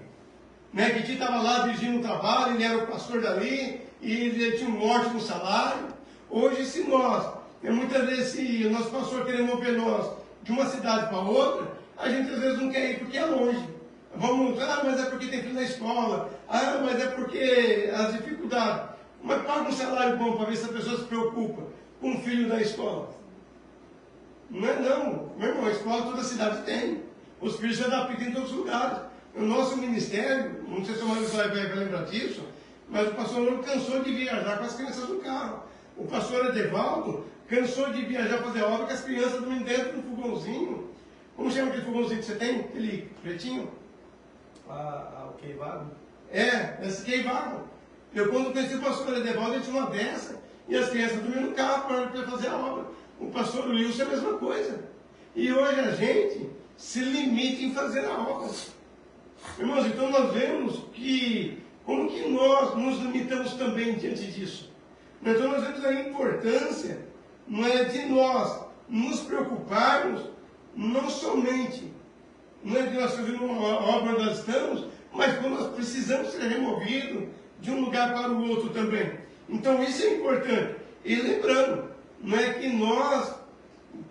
Speaker 2: né? Que Tito estava lá dirigindo um trabalho, ele era o pastor dali, e ele tinha um ótimo salário. Hoje, se nós, muitas vezes, se o nosso pastor querer mover nós de uma cidade para outra, a gente às vezes não quer ir porque é longe. Vamos, mas é porque tem filho na escola, mas é porque as dificuldades. Mas paga um salário bom para ver se a pessoa se preocupa com o filho da escola. Não é não, meu irmão, a escola toda a cidade tem. Os filhos se adaptam em todos os lugares. O nosso ministério, não sei se o Mário vai lembrar disso, mas o pastor Louro cansou de viajar com as crianças no carro. O pastor Edevaldo cansou de viajar fazer obra com as crianças dormindo dentro do fogãozinho. Como chama aquele fogãozinho que você tem? Aquele pretinho?
Speaker 1: O que vago?
Speaker 2: Elas queimavam. Eu, quando conheci o pastor Edevaldo, ele tinha uma dessa, e as crianças dormiam no carro para fazer a obra. O pastor Wilson é a mesma coisa. E hoje a gente se limita em fazer a obra. Irmãos, então nós vemos que, como que nós nos limitamos também diante disso. Então nós vemos a importância, não é, de nós nos preocuparmos, não somente, não é de nós fazermos uma obra onde nós estamos, mas quando nós precisamos ser removidos de um lugar para o outro também. Então isso é importante. E lembrando, não é que nós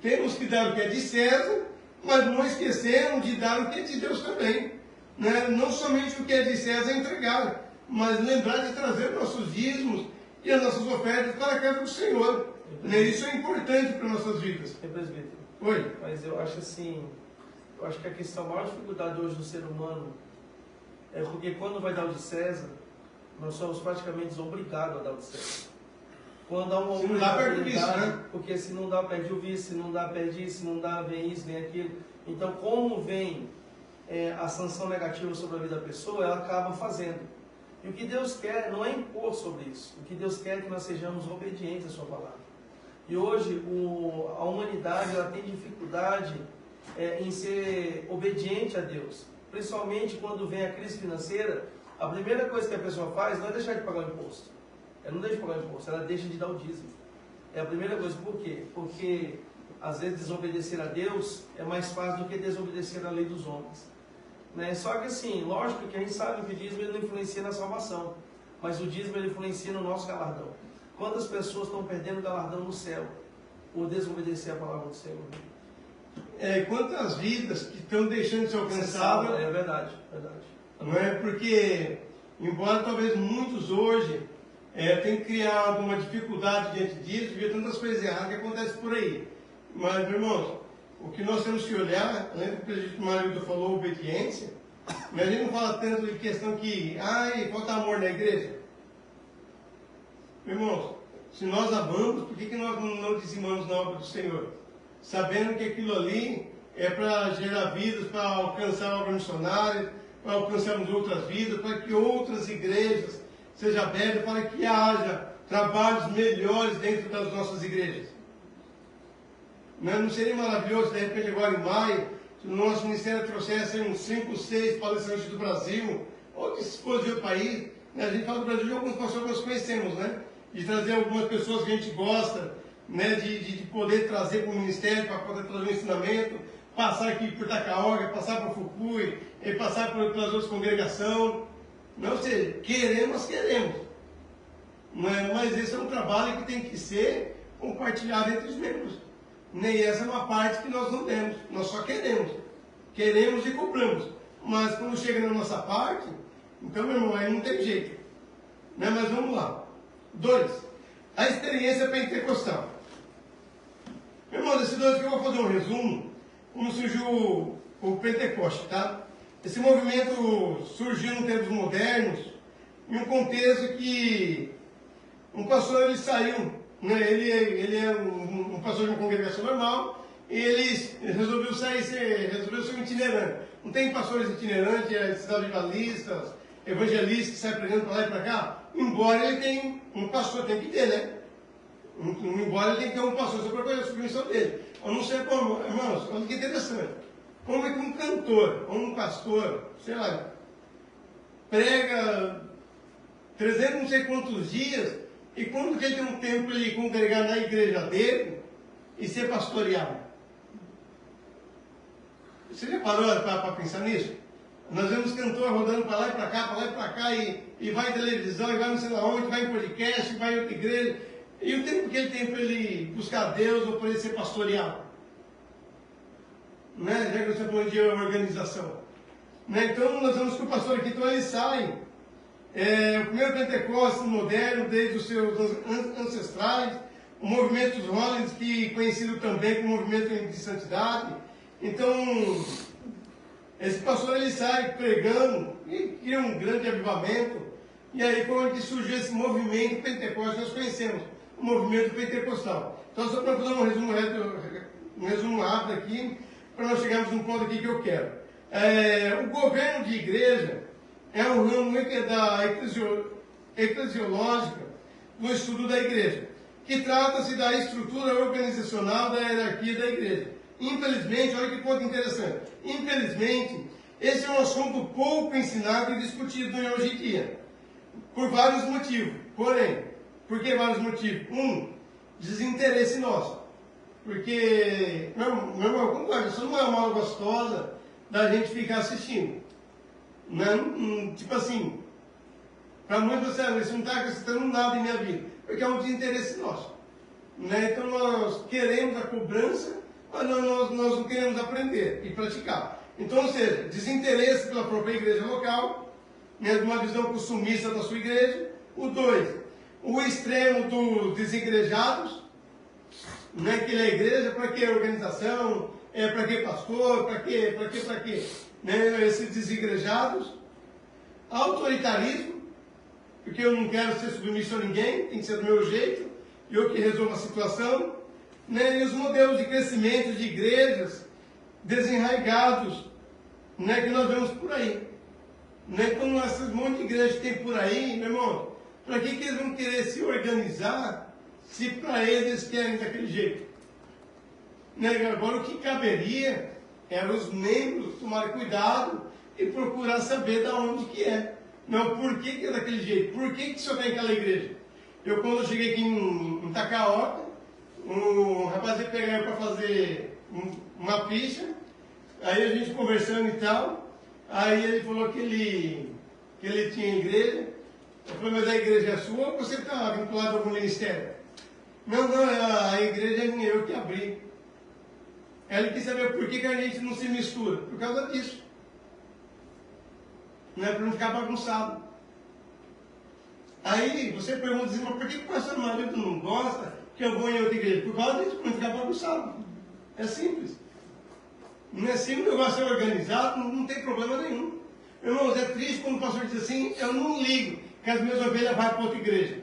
Speaker 2: temos que dar o que é de César, mas não esquecemos de dar o que é de Deus também. Né? Não somente o que é de César entregar, mas lembrar de trazer nossos dízimos e as nossas ofertas para a casa do Senhor. Né? Isso é importante para nossas vidas.
Speaker 1: Presbítero.
Speaker 2: Oi?
Speaker 1: Mas eu acho assim, eu acho que a questão, a maior dificuldade hoje do ser humano é porque quando vai dar o de César, nós somos praticamente obrigados a dar o de César. Quando há uma
Speaker 2: se não dá, perde isso, né?
Speaker 1: Porque se não dá, perde o vício, se não dá, perde isso, se não dá, vem isso, vem aquilo. Então, como vem a sanção negativa sobre a vida da pessoa, ela acaba fazendo. E o que Deus quer não é impor sobre isso. O que Deus quer é que nós sejamos obedientes à sua palavra. E hoje a humanidade ela tem dificuldade em ser obediente a Deus. Principalmente quando vem a crise financeira, a primeira coisa que a pessoa faz não é deixar de pagar o imposto. Ela não deixa de pagar o imposto, ela deixa de dar o dízimo. É a primeira coisa. Por quê? Porque às vezes desobedecer a Deus é mais fácil do que desobedecer a lei dos homens. Né? Só que assim, lógico que a gente sabe que o dízimo ele não influencia na salvação, mas o dízimo ele influencia no nosso galardão. Quantas pessoas estão perdendo galardão no céu por desobedecer a palavra do Senhor?
Speaker 2: Quantas vidas que estão deixando de ser alcançadas?
Speaker 1: É verdade, verdade.
Speaker 2: Não é? Porque, embora talvez muitos hoje tenham criado uma dificuldade diante disso, via tantas coisas erradas que acontecem por aí. Mas, irmãos, o que nós temos que olhar, além do que o Marildo falou, obediência, mas a gente não fala tanto de questão que, falta amor na igreja. Irmãos, se nós amamos, por que nós não dizimamos na obra do Senhor? Sabendo que aquilo ali é para gerar vidas, para alcançar a obra missionária, para alcançarmos outras vidas, para que outras igrejas sejam abertas, para que haja trabalhos melhores dentro das nossas igrejas. Não seria maravilhoso, de repente, agora em maio, se o nosso ministério trouxesse uns 5, 6 palestrantes do Brasil, ou que se fosse de outro país, né? A gente fala do Brasil de alguns pastores que nós conhecemos, né? De trazer algumas pessoas que a gente gosta, né? de poder trazer para o ministério, para poder trazer um ensinamento, passar aqui por Itacaoga, passar por Fukui, e passar pelas outras congregações. Não, ou seja, queremos. Mas esse é um trabalho que tem que ser compartilhado entre os membros. Nem essa é uma parte que nós não temos, nós só queremos. Queremos e cobramos. Mas quando chega na nossa parte, então, meu irmão, aí não tem jeito. Né? Mas vamos lá. 2. A experiência pentecostal. Meu irmão, desses 2 aqui eu vou fazer um resumo, como surgiu o Pentecoste, tá? Esse movimento surgiu nos tempos modernos, em um contexto que um pastor ele saiu, né? Ele é um pastor de uma congregação normal, e ele resolveu resolveu ser um itinerante. Não tem pastores itinerantes, avivalistas, evangelistas que saem pregando para lá e para cá? Embora ele tenha um pastor, tem que ter, né? Embora ele tenha que ter um pastor sobre a submissão dele. Eu não sei como, irmãos, olha que interessante. Como é que um cantor ou um pastor, sei lá, prega 300 não sei quantos dias, e quando que ele tem um tempo para ele congregar na igreja dele e ser pastoreado? Você já parou para pensar nisso? Nós vemos cantor rodando para lá e para cá, e vai em televisão, e vai não sei lá onde, vai em podcast, vai em outra igreja. E o tempo que ele tem para ele buscar Deus ou para ele ser pastoreado? Né? Já que você falou de organização. Né? Então, nós vemos que o pastor aqui, então ele sai. O primeiro Pentecostes moderno, desde os seus ancestrais, o movimento dos Rollins, que conhecido também como movimento de santidade. Então, esse pastor ele sai pregando e cria um grande avivamento. E aí foi onde surgiu esse movimento pentecostal, nós conhecemos o movimento pentecostal. Então, só para fazer um resumo rápido aqui, para nós chegarmos num ponto aqui que eu quero. O governo de igreja, é um ramo da eclesiológica do estudo da igreja, que trata-se da estrutura organizacional da hierarquia da igreja. Infelizmente, olha que ponto interessante, infelizmente, esse é um assunto pouco ensinado e discutido hoje em dia, por vários motivos. Porém, por que vários motivos? Desinteresse nosso. Porque, meu irmão, eu concordo, isso não é uma aula gostosa da gente ficar assistindo. Não, tipo assim, para muitos você isso não está acrescentando nada em minha vida, porque é um desinteresse nosso. Né? Então nós queremos a cobrança, mas nós não queremos aprender e praticar. Então, ou seja, desinteresse pela própria igreja local, né, de uma visão consumista da sua igreja. O 2, o extremo dos desigrejados, né, que é a igreja, para que organização, para que pastor, para que, né, esses desigrejados. Autoritarismo, porque eu não quero ser submisso a ninguém, tem que ser do meu jeito, eu que resolvo a situação. Né, e os modelos de crescimento de igrejas desenraigados, né, que nós vemos por aí. Né, então, esses monte de igrejas que tem por aí, meu irmão, para que eles vão querer se organizar se para eles querem daquele jeito? Né, agora, o que caberia era os membros tomarem cuidado e procurar saber de onde que é. Não, por que é daquele jeito? Por que o senhor vem àquela igreja? Eu, quando eu cheguei aqui em Tacaoca, um rapaz veio pegar eu para fazer uma ficha, aí a gente conversando e tal, aí ele falou que ele tinha igreja. Eu falei, mas a igreja é sua ou você está vinculado a algum ministério? Não, a igreja é minha, eu que abri. Ele quis saber por que a gente não se mistura. Por causa disso. Não é para não ficar bagunçado. Aí você pergunta assim, mas por que o pastor marido não gosta que eu vou em outra igreja? Por causa disso, para não ficar bagunçado. É simples. Não é simples, o negócio é organizado, não tem problema nenhum. Irmãos, é triste quando o pastor diz assim, eu não ligo que as minhas ovelhas vão para outra igreja.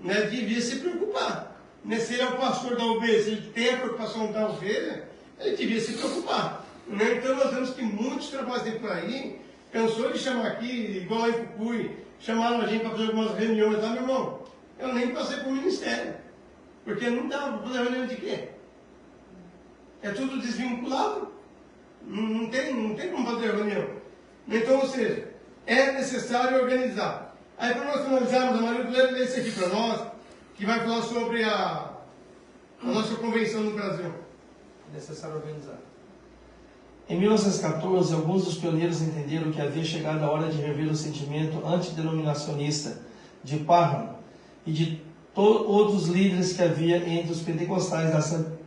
Speaker 2: Né? Devia se preocupar. Né? Se ele é o pastor da ovelha, se ele tem a preocupação da ovelha, ele devia se preocupar. Né? Então nós vemos que muitos trabalhos tem por aí, pensou de chamar aqui, igual lá em Cucuí, chamaram a gente para fazer algumas reuniões lá, meu irmão. Eu nem passei por ministério. Porque não dá para fazer reunião de quê? É tudo desvinculado. Não tem como fazer reunião. Então, ou seja, é necessário organizar. Aí, para nós finalizarmos, a Maria do Leite lê isso aqui para nós, que vai falar sobre a nossa convenção no Brasil.
Speaker 1: É necessário organizar. Em 1914, alguns dos pioneiros entenderam que havia chegado a hora de rever o sentimento antidenominacionista de Parham e de outros líderes que havia entre os pentecostais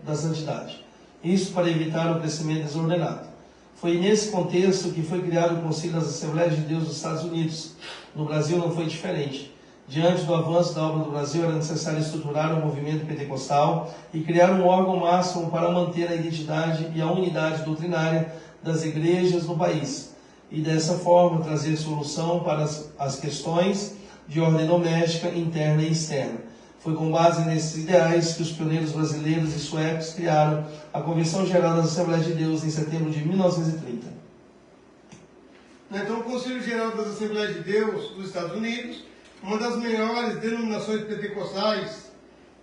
Speaker 1: da santidade. Isso para evitar o crescimento desordenado. Foi nesse contexto que foi criado o Conselho das Assembleias de Deus dos Estados Unidos. No Brasil não foi diferente. Diante do avanço da obra do Brasil, era necessário estruturar o movimento pentecostal e criar um órgão máximo para manter a identidade e a unidade doutrinária das igrejas no país. E dessa forma trazer solução para as questões de ordem doméstica, interna e externa. Foi com base nesses ideais que os pioneiros brasileiros e suecos criaram a Convenção Geral das Assembleias de Deus em setembro de 1930.
Speaker 2: Então, o Conselho Geral das Assembleias de Deus dos Estados Unidos, uma das maiores denominações pentecostais,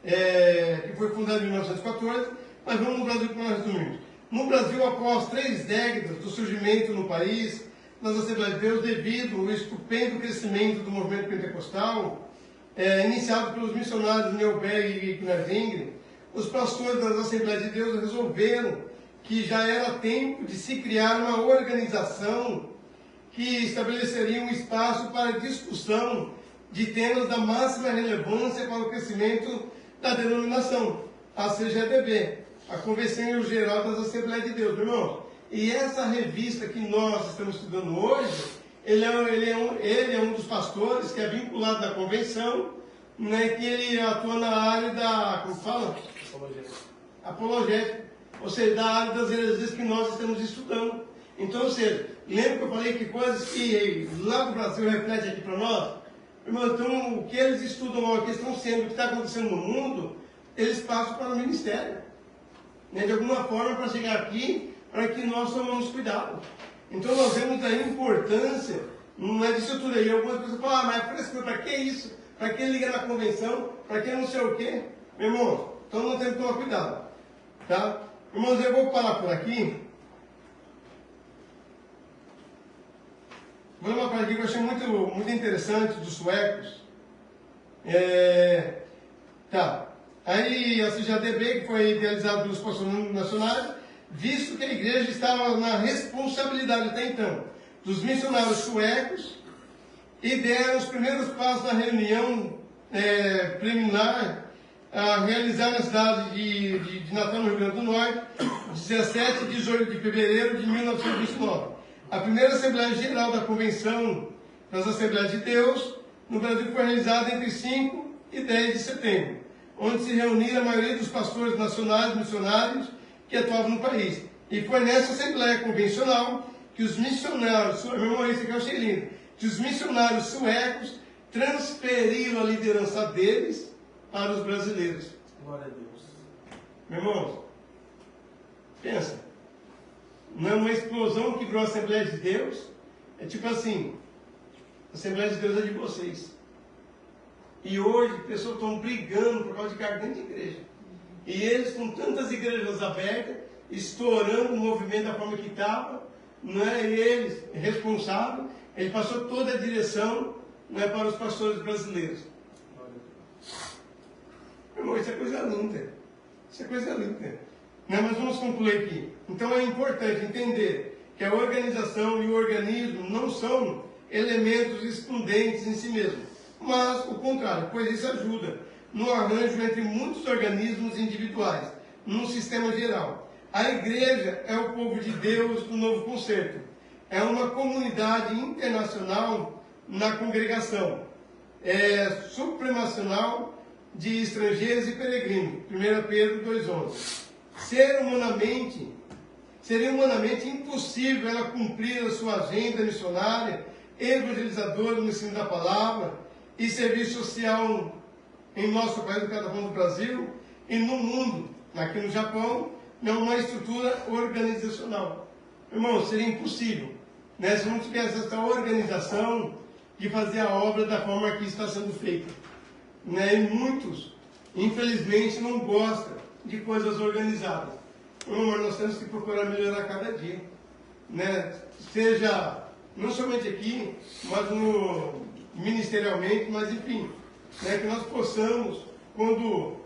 Speaker 2: que foi fundada em 1914, mas vamos no Brasil para nós resumirmos. No Brasil, após 3 décadas do surgimento no país das Assembleias de Deus, devido ao estupendo crescimento do movimento pentecostal, iniciado pelos missionários Neuberg e Knevingre, os pastores das Assembleias de Deus resolveram que já era tempo de se criar uma organização que estabeleceria um espaço para discussão de temas da máxima relevância para o crescimento da denominação, a CGDB, a Convenção Geral das Assembleias de Deus, irmãos. E essa revista que nós estamos estudando hoje, ele é um dos pastores que é vinculado à convenção, né, que ele atua na área da, como fala? Apologética. Ou seja, da área das heresias que nós estamos estudando. Então, ou seja, lembra que eu falei que coisas que lá do Brasil refletem aqui para nós? Irmão, então, o que eles estudam, o que estão sendo, o que está acontecendo no mundo, eles passam para o ministério. Né, de alguma forma, para chegar aqui, para que nós tomemos cuidado. Então nós vemos a importância Não é disso tudo aí. Algumas pessoas falam, mas é frescura, para que isso? Para que liga na convenção? Para que não sei o quê? Meu irmão, então nós temos que tomar cuidado. Tá? Irmãos, eu vou parar por aqui. Vou ler uma coisa aqui que eu achei muito interessante dos suecos. Tá. Aí a CJDB, que foi idealizada pelos pastores nacionais, visto que a igreja estava na responsabilidade até então dos missionários suecos e deram os primeiros passos na reunião preliminar a realizar na cidade de Natal, no Rio Grande do Norte, 17 e 18 de fevereiro de 1929. A primeira Assembleia Geral da Convenção das Assembleias de Deus no Brasil foi realizada entre 5 e 10 de setembro, onde se reuniram a maioria dos pastores nacionais missionários que atuavam no país. E foi nessa Assembleia Convencional que os missionários, meu irmão, isso aqui eu achei lindo, que os missionários suecos transferiram a liderança deles para os brasileiros.
Speaker 1: Glória a Deus.
Speaker 2: Meu irmão, pensa, não é uma explosão que virou a Assembleia de Deus? É tipo assim, a Assembleia de Deus é de vocês. E hoje, pessoas estão brigando por causa de cargo dentro de igreja. E eles, com tantas igrejas abertas, estourando o movimento da forma que estava, não é eles responsáveis, ele passou toda a direção, não é, para os pastores brasileiros. Meu irmão, isso é coisa linda. Isso é coisa linda. Não, mas vamos concluir aqui. Então é importante entender que a organização e o organismo não são elementos excludentes em si mesmos, mas o contrário, pois isso ajuda no arranjo entre muitos organismos individuais, num sistema geral. A igreja é o povo de Deus do novo concerto. É uma comunidade internacional na congregação. É supranacional de estrangeiros e peregrinos. 1 Pedro 2,11. Seria humanamente impossível ela cumprir a sua agenda missionária, evangelizadora no ensino da palavra e serviço social em nosso país, no cada do Brasil e no mundo, aqui no Japão, não uma estrutura organizacional. Irmão, seria impossível, né, se não tivesse essa organização de fazer a obra da forma que está sendo feita. Né? E muitos, infelizmente, não gostam de coisas organizadas. Irmão, nós temos que procurar melhorar cada dia. Né? Seja, não somente aqui, mas ministerialmente, mas enfim, né, que nós possamos, quando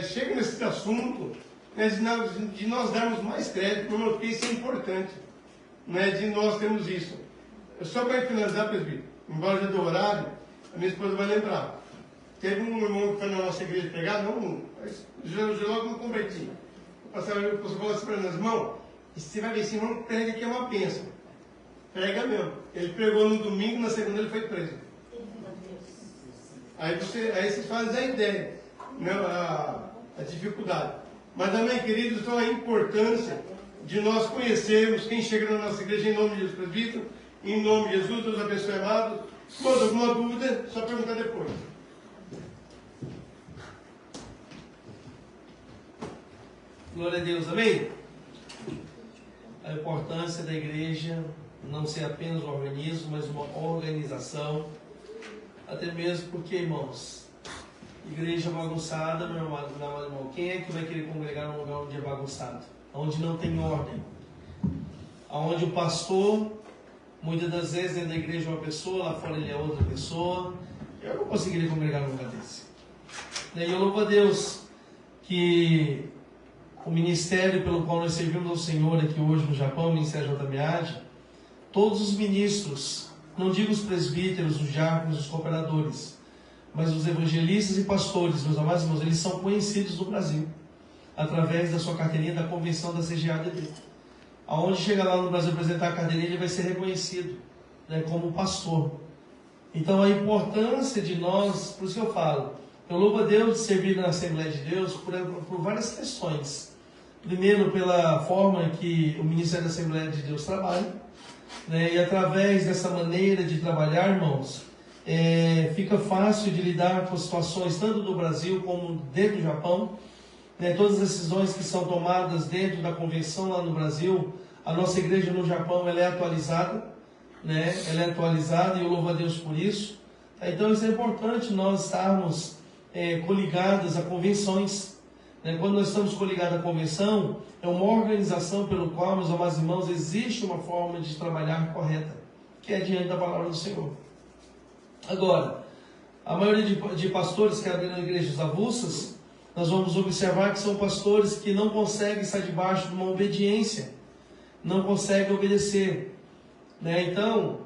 Speaker 2: chega nesse assunto, né, de nós darmos mais crédito, porque isso é importante, né, de nós termos isso. Só para finalizar, presbítero, embora já do horário, a minha esposa vai lembrar. Teve um irmão que foi na nossa igreja pregar, mas eu logo me converti. O pastor falou assim para nós, irmão, você vai ver, esse irmão prega que é uma bênção. Prega mesmo. Ele pregou no domingo, na segunda ele foi preso. Aí vocês fazem a ideia, né, a dificuldade. Mas também, queridos, então a importância de nós conhecermos quem chega na nossa igreja em nome de Jesus, presbítero, em nome de Jesus, Deus abençoe, amados. Se for alguma dúvida, só perguntar depois.
Speaker 1: Glória a Deus, amém? A importância da igreja não ser apenas um organismo, mas uma organização. Até mesmo porque, irmãos, igreja bagunçada, meu irmão, quem é que vai querer congregar num lugar onde é bagunçado? Onde não tem ordem? Onde o pastor, muitas das vezes dentro da igreja é uma pessoa, lá fora ele é outra pessoa. Eu não conseguiria congregar num lugar desse. E eu louvo a Deus que o ministério pelo qual nós servimos ao Senhor aqui hoje no Japão, o Ministério JMAD, todos os ministros, não digo os presbíteros, os diáconos, os cooperadores, mas os evangelistas e pastores, meus amados irmãos, eles são conhecidos no Brasil, através da sua carteirinha da convenção da CGADD. Aonde chega lá no Brasil apresentar a carteirinha, ele vai ser reconhecido, né, como pastor. Então a importância de nós, por isso que eu falo, eu louvo a Deus de servir na Assembleia de Deus por várias questões. Primeiro, pela forma que o Ministério da Assembleia de Deus trabalha, né? E através dessa maneira de trabalhar, irmãos, fica fácil de lidar com situações tanto do Brasil como dentro do Japão, né? Todas as decisões que são tomadas dentro da convenção lá no Brasil, a nossa igreja no Japão ela é atualizada, né? Ela é atualizada e eu louvo a Deus por isso. Então isso é importante nós estarmos coligados a convenções. Né? Quando nós estamos coligados à convenção, é uma organização pelo qual, meus amados irmãos, existe uma forma de trabalhar correta, que é diante da palavra do Senhor. Agora, a maioria de pastores que abriram igrejas avulsas, nós vamos observar que são pastores que não conseguem estar debaixo de uma obediência, não conseguem obedecer. Né? Então,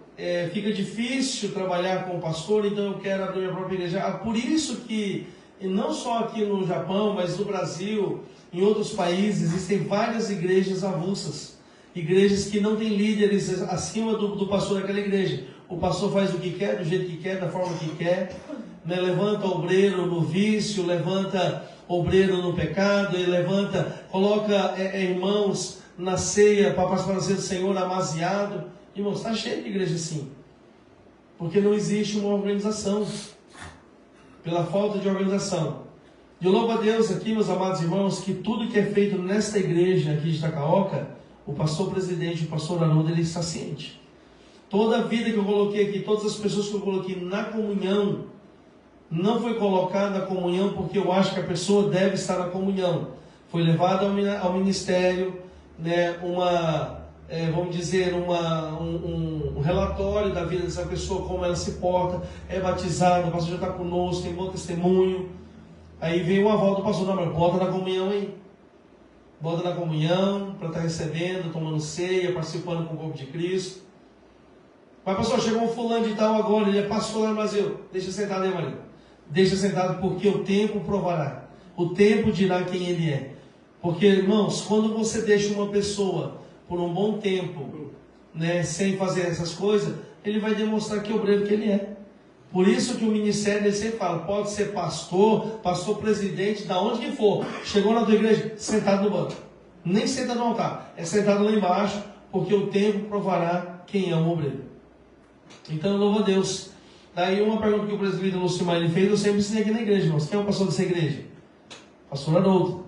Speaker 1: fica difícil trabalhar com o pastor, então eu quero abrir minha própria igreja. Por isso que, não só aqui no Japão, mas no Brasil, em outros países, existem várias igrejas avulsas. Igrejas que não têm líderes acima do pastor daquela igreja. O pastor faz o que quer, do jeito que quer, da forma que quer. Né? Levanta obreiro no vício, levanta obreiro no pecado, ele levanta, coloca irmãos na ceia para participar da ceia do Senhor amaziado. Irmãos, está cheio de igreja assim. Porque não existe uma organização. Pela falta de organização. E eu louvo a Deus aqui, meus amados irmãos, que tudo que é feito nesta igreja aqui de Itacaoca, o pastor presidente, o pastor Haroldo, ele está ciente. Toda a vida que eu coloquei aqui, todas as pessoas que eu coloquei na comunhão, não foi colocada na comunhão porque eu acho que a pessoa deve estar na comunhão. Foi levada ao ministério, né, vamos dizer, um relatório da vida dessa pessoa, como ela se porta, é batizada, o pastor já está conosco, tem bom testemunho. Aí vem o aval do pastor, não, mas bota na comunhão aí. Bota na comunhão, para estar recebendo, tomando ceia, participando com o corpo de Cristo. Mas pastor, chegou um fulano de tal agora, ele é pastor lá no Brasil. Deixa sentado aí, marido. Deixa sentado, porque o tempo provará. O tempo dirá quem ele é. Porque, irmãos, quando você deixa uma pessoa por um bom tempo, né, sem fazer essas coisas, ele vai demonstrar que obreiro que ele é. Por isso que o ministério, ele sempre fala, pode ser pastor, pastor presidente, da onde que for. Chegou na tua igreja, sentado no banco. Nem senta no altar, é sentado lá embaixo, porque o tempo provará quem é um obreiro. Então eu louvo a Deus. Daí uma pergunta que o presbítero Lucimar ele fez, eu sempre ensinei aqui na igreja, irmãos. Quem é o pastor dessa igreja? Pastor Haroldo.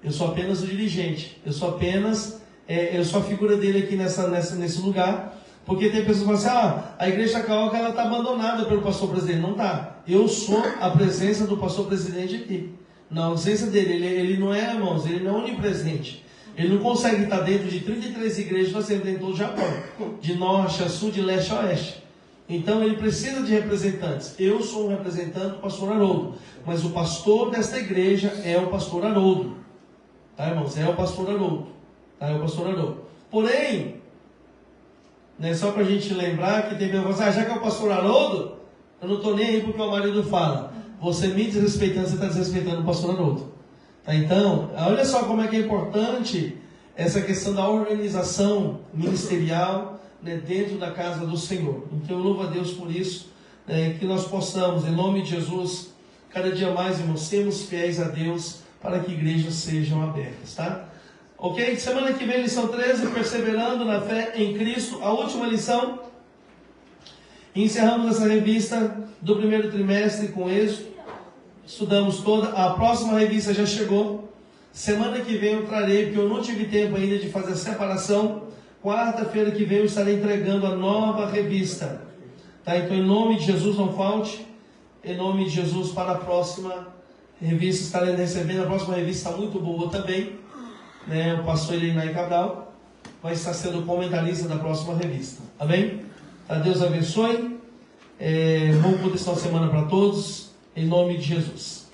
Speaker 1: Eu sou apenas o dirigente. Eu sou a figura dele aqui nesse lugar. Porque tem pessoas que falam assim, a igreja Itacaoca ela está abandonada pelo pastor presidente. Não está. Eu sou a presença do pastor presidente aqui. Na ausência dele, ele não é, irmãos, ele não é onipresente. Ele não consegue estar dentro de 33 igrejas, nós temos dentro do Japão. De norte a sul, de leste a oeste. Então ele precisa de representantes. Eu sou um representante do pastor Haroldo. Mas o pastor desta igreja é o pastor Haroldo. Tá, irmãos? É o pastor Haroldo. Tá? É o pastor Haroldo. Porém, né, só para a gente lembrar que tem pessoas que falam, já que é o pastor Haroldo, eu não estou nem aí porque o marido fala. Você me desrespeitando, você está desrespeitando o pastor Haroldo. Tá? Então, olha só como é que é importante essa questão da organização ministerial, né, dentro da casa do Senhor. Então eu louvo a Deus por isso, que nós possamos, em nome de Jesus, cada dia mais, irmãos, sermos fiéis a Deus para que igrejas sejam abertas, tá? Ok? Semana que vem, lição 13, perseverando na fé em Cristo, a última lição. Encerramos essa revista do primeiro trimestre com êxito. Estudamos toda, a próxima revista já chegou. Semana que vem eu trarei, porque eu não tive tempo ainda de fazer a separação. Quarta-feira que vem eu estarei entregando a nova revista. Tá? Então, em nome de Jesus, não falte. Em nome de Jesus, para a próxima revista estarei recebendo. A próxima revista está muito boa também. Né? O pastor Elinay Cabral vai estar sendo comentarista da próxima revista. Amém? Tá? Deus abençoe. Bom final de semana para todos. Em nome de Jesus.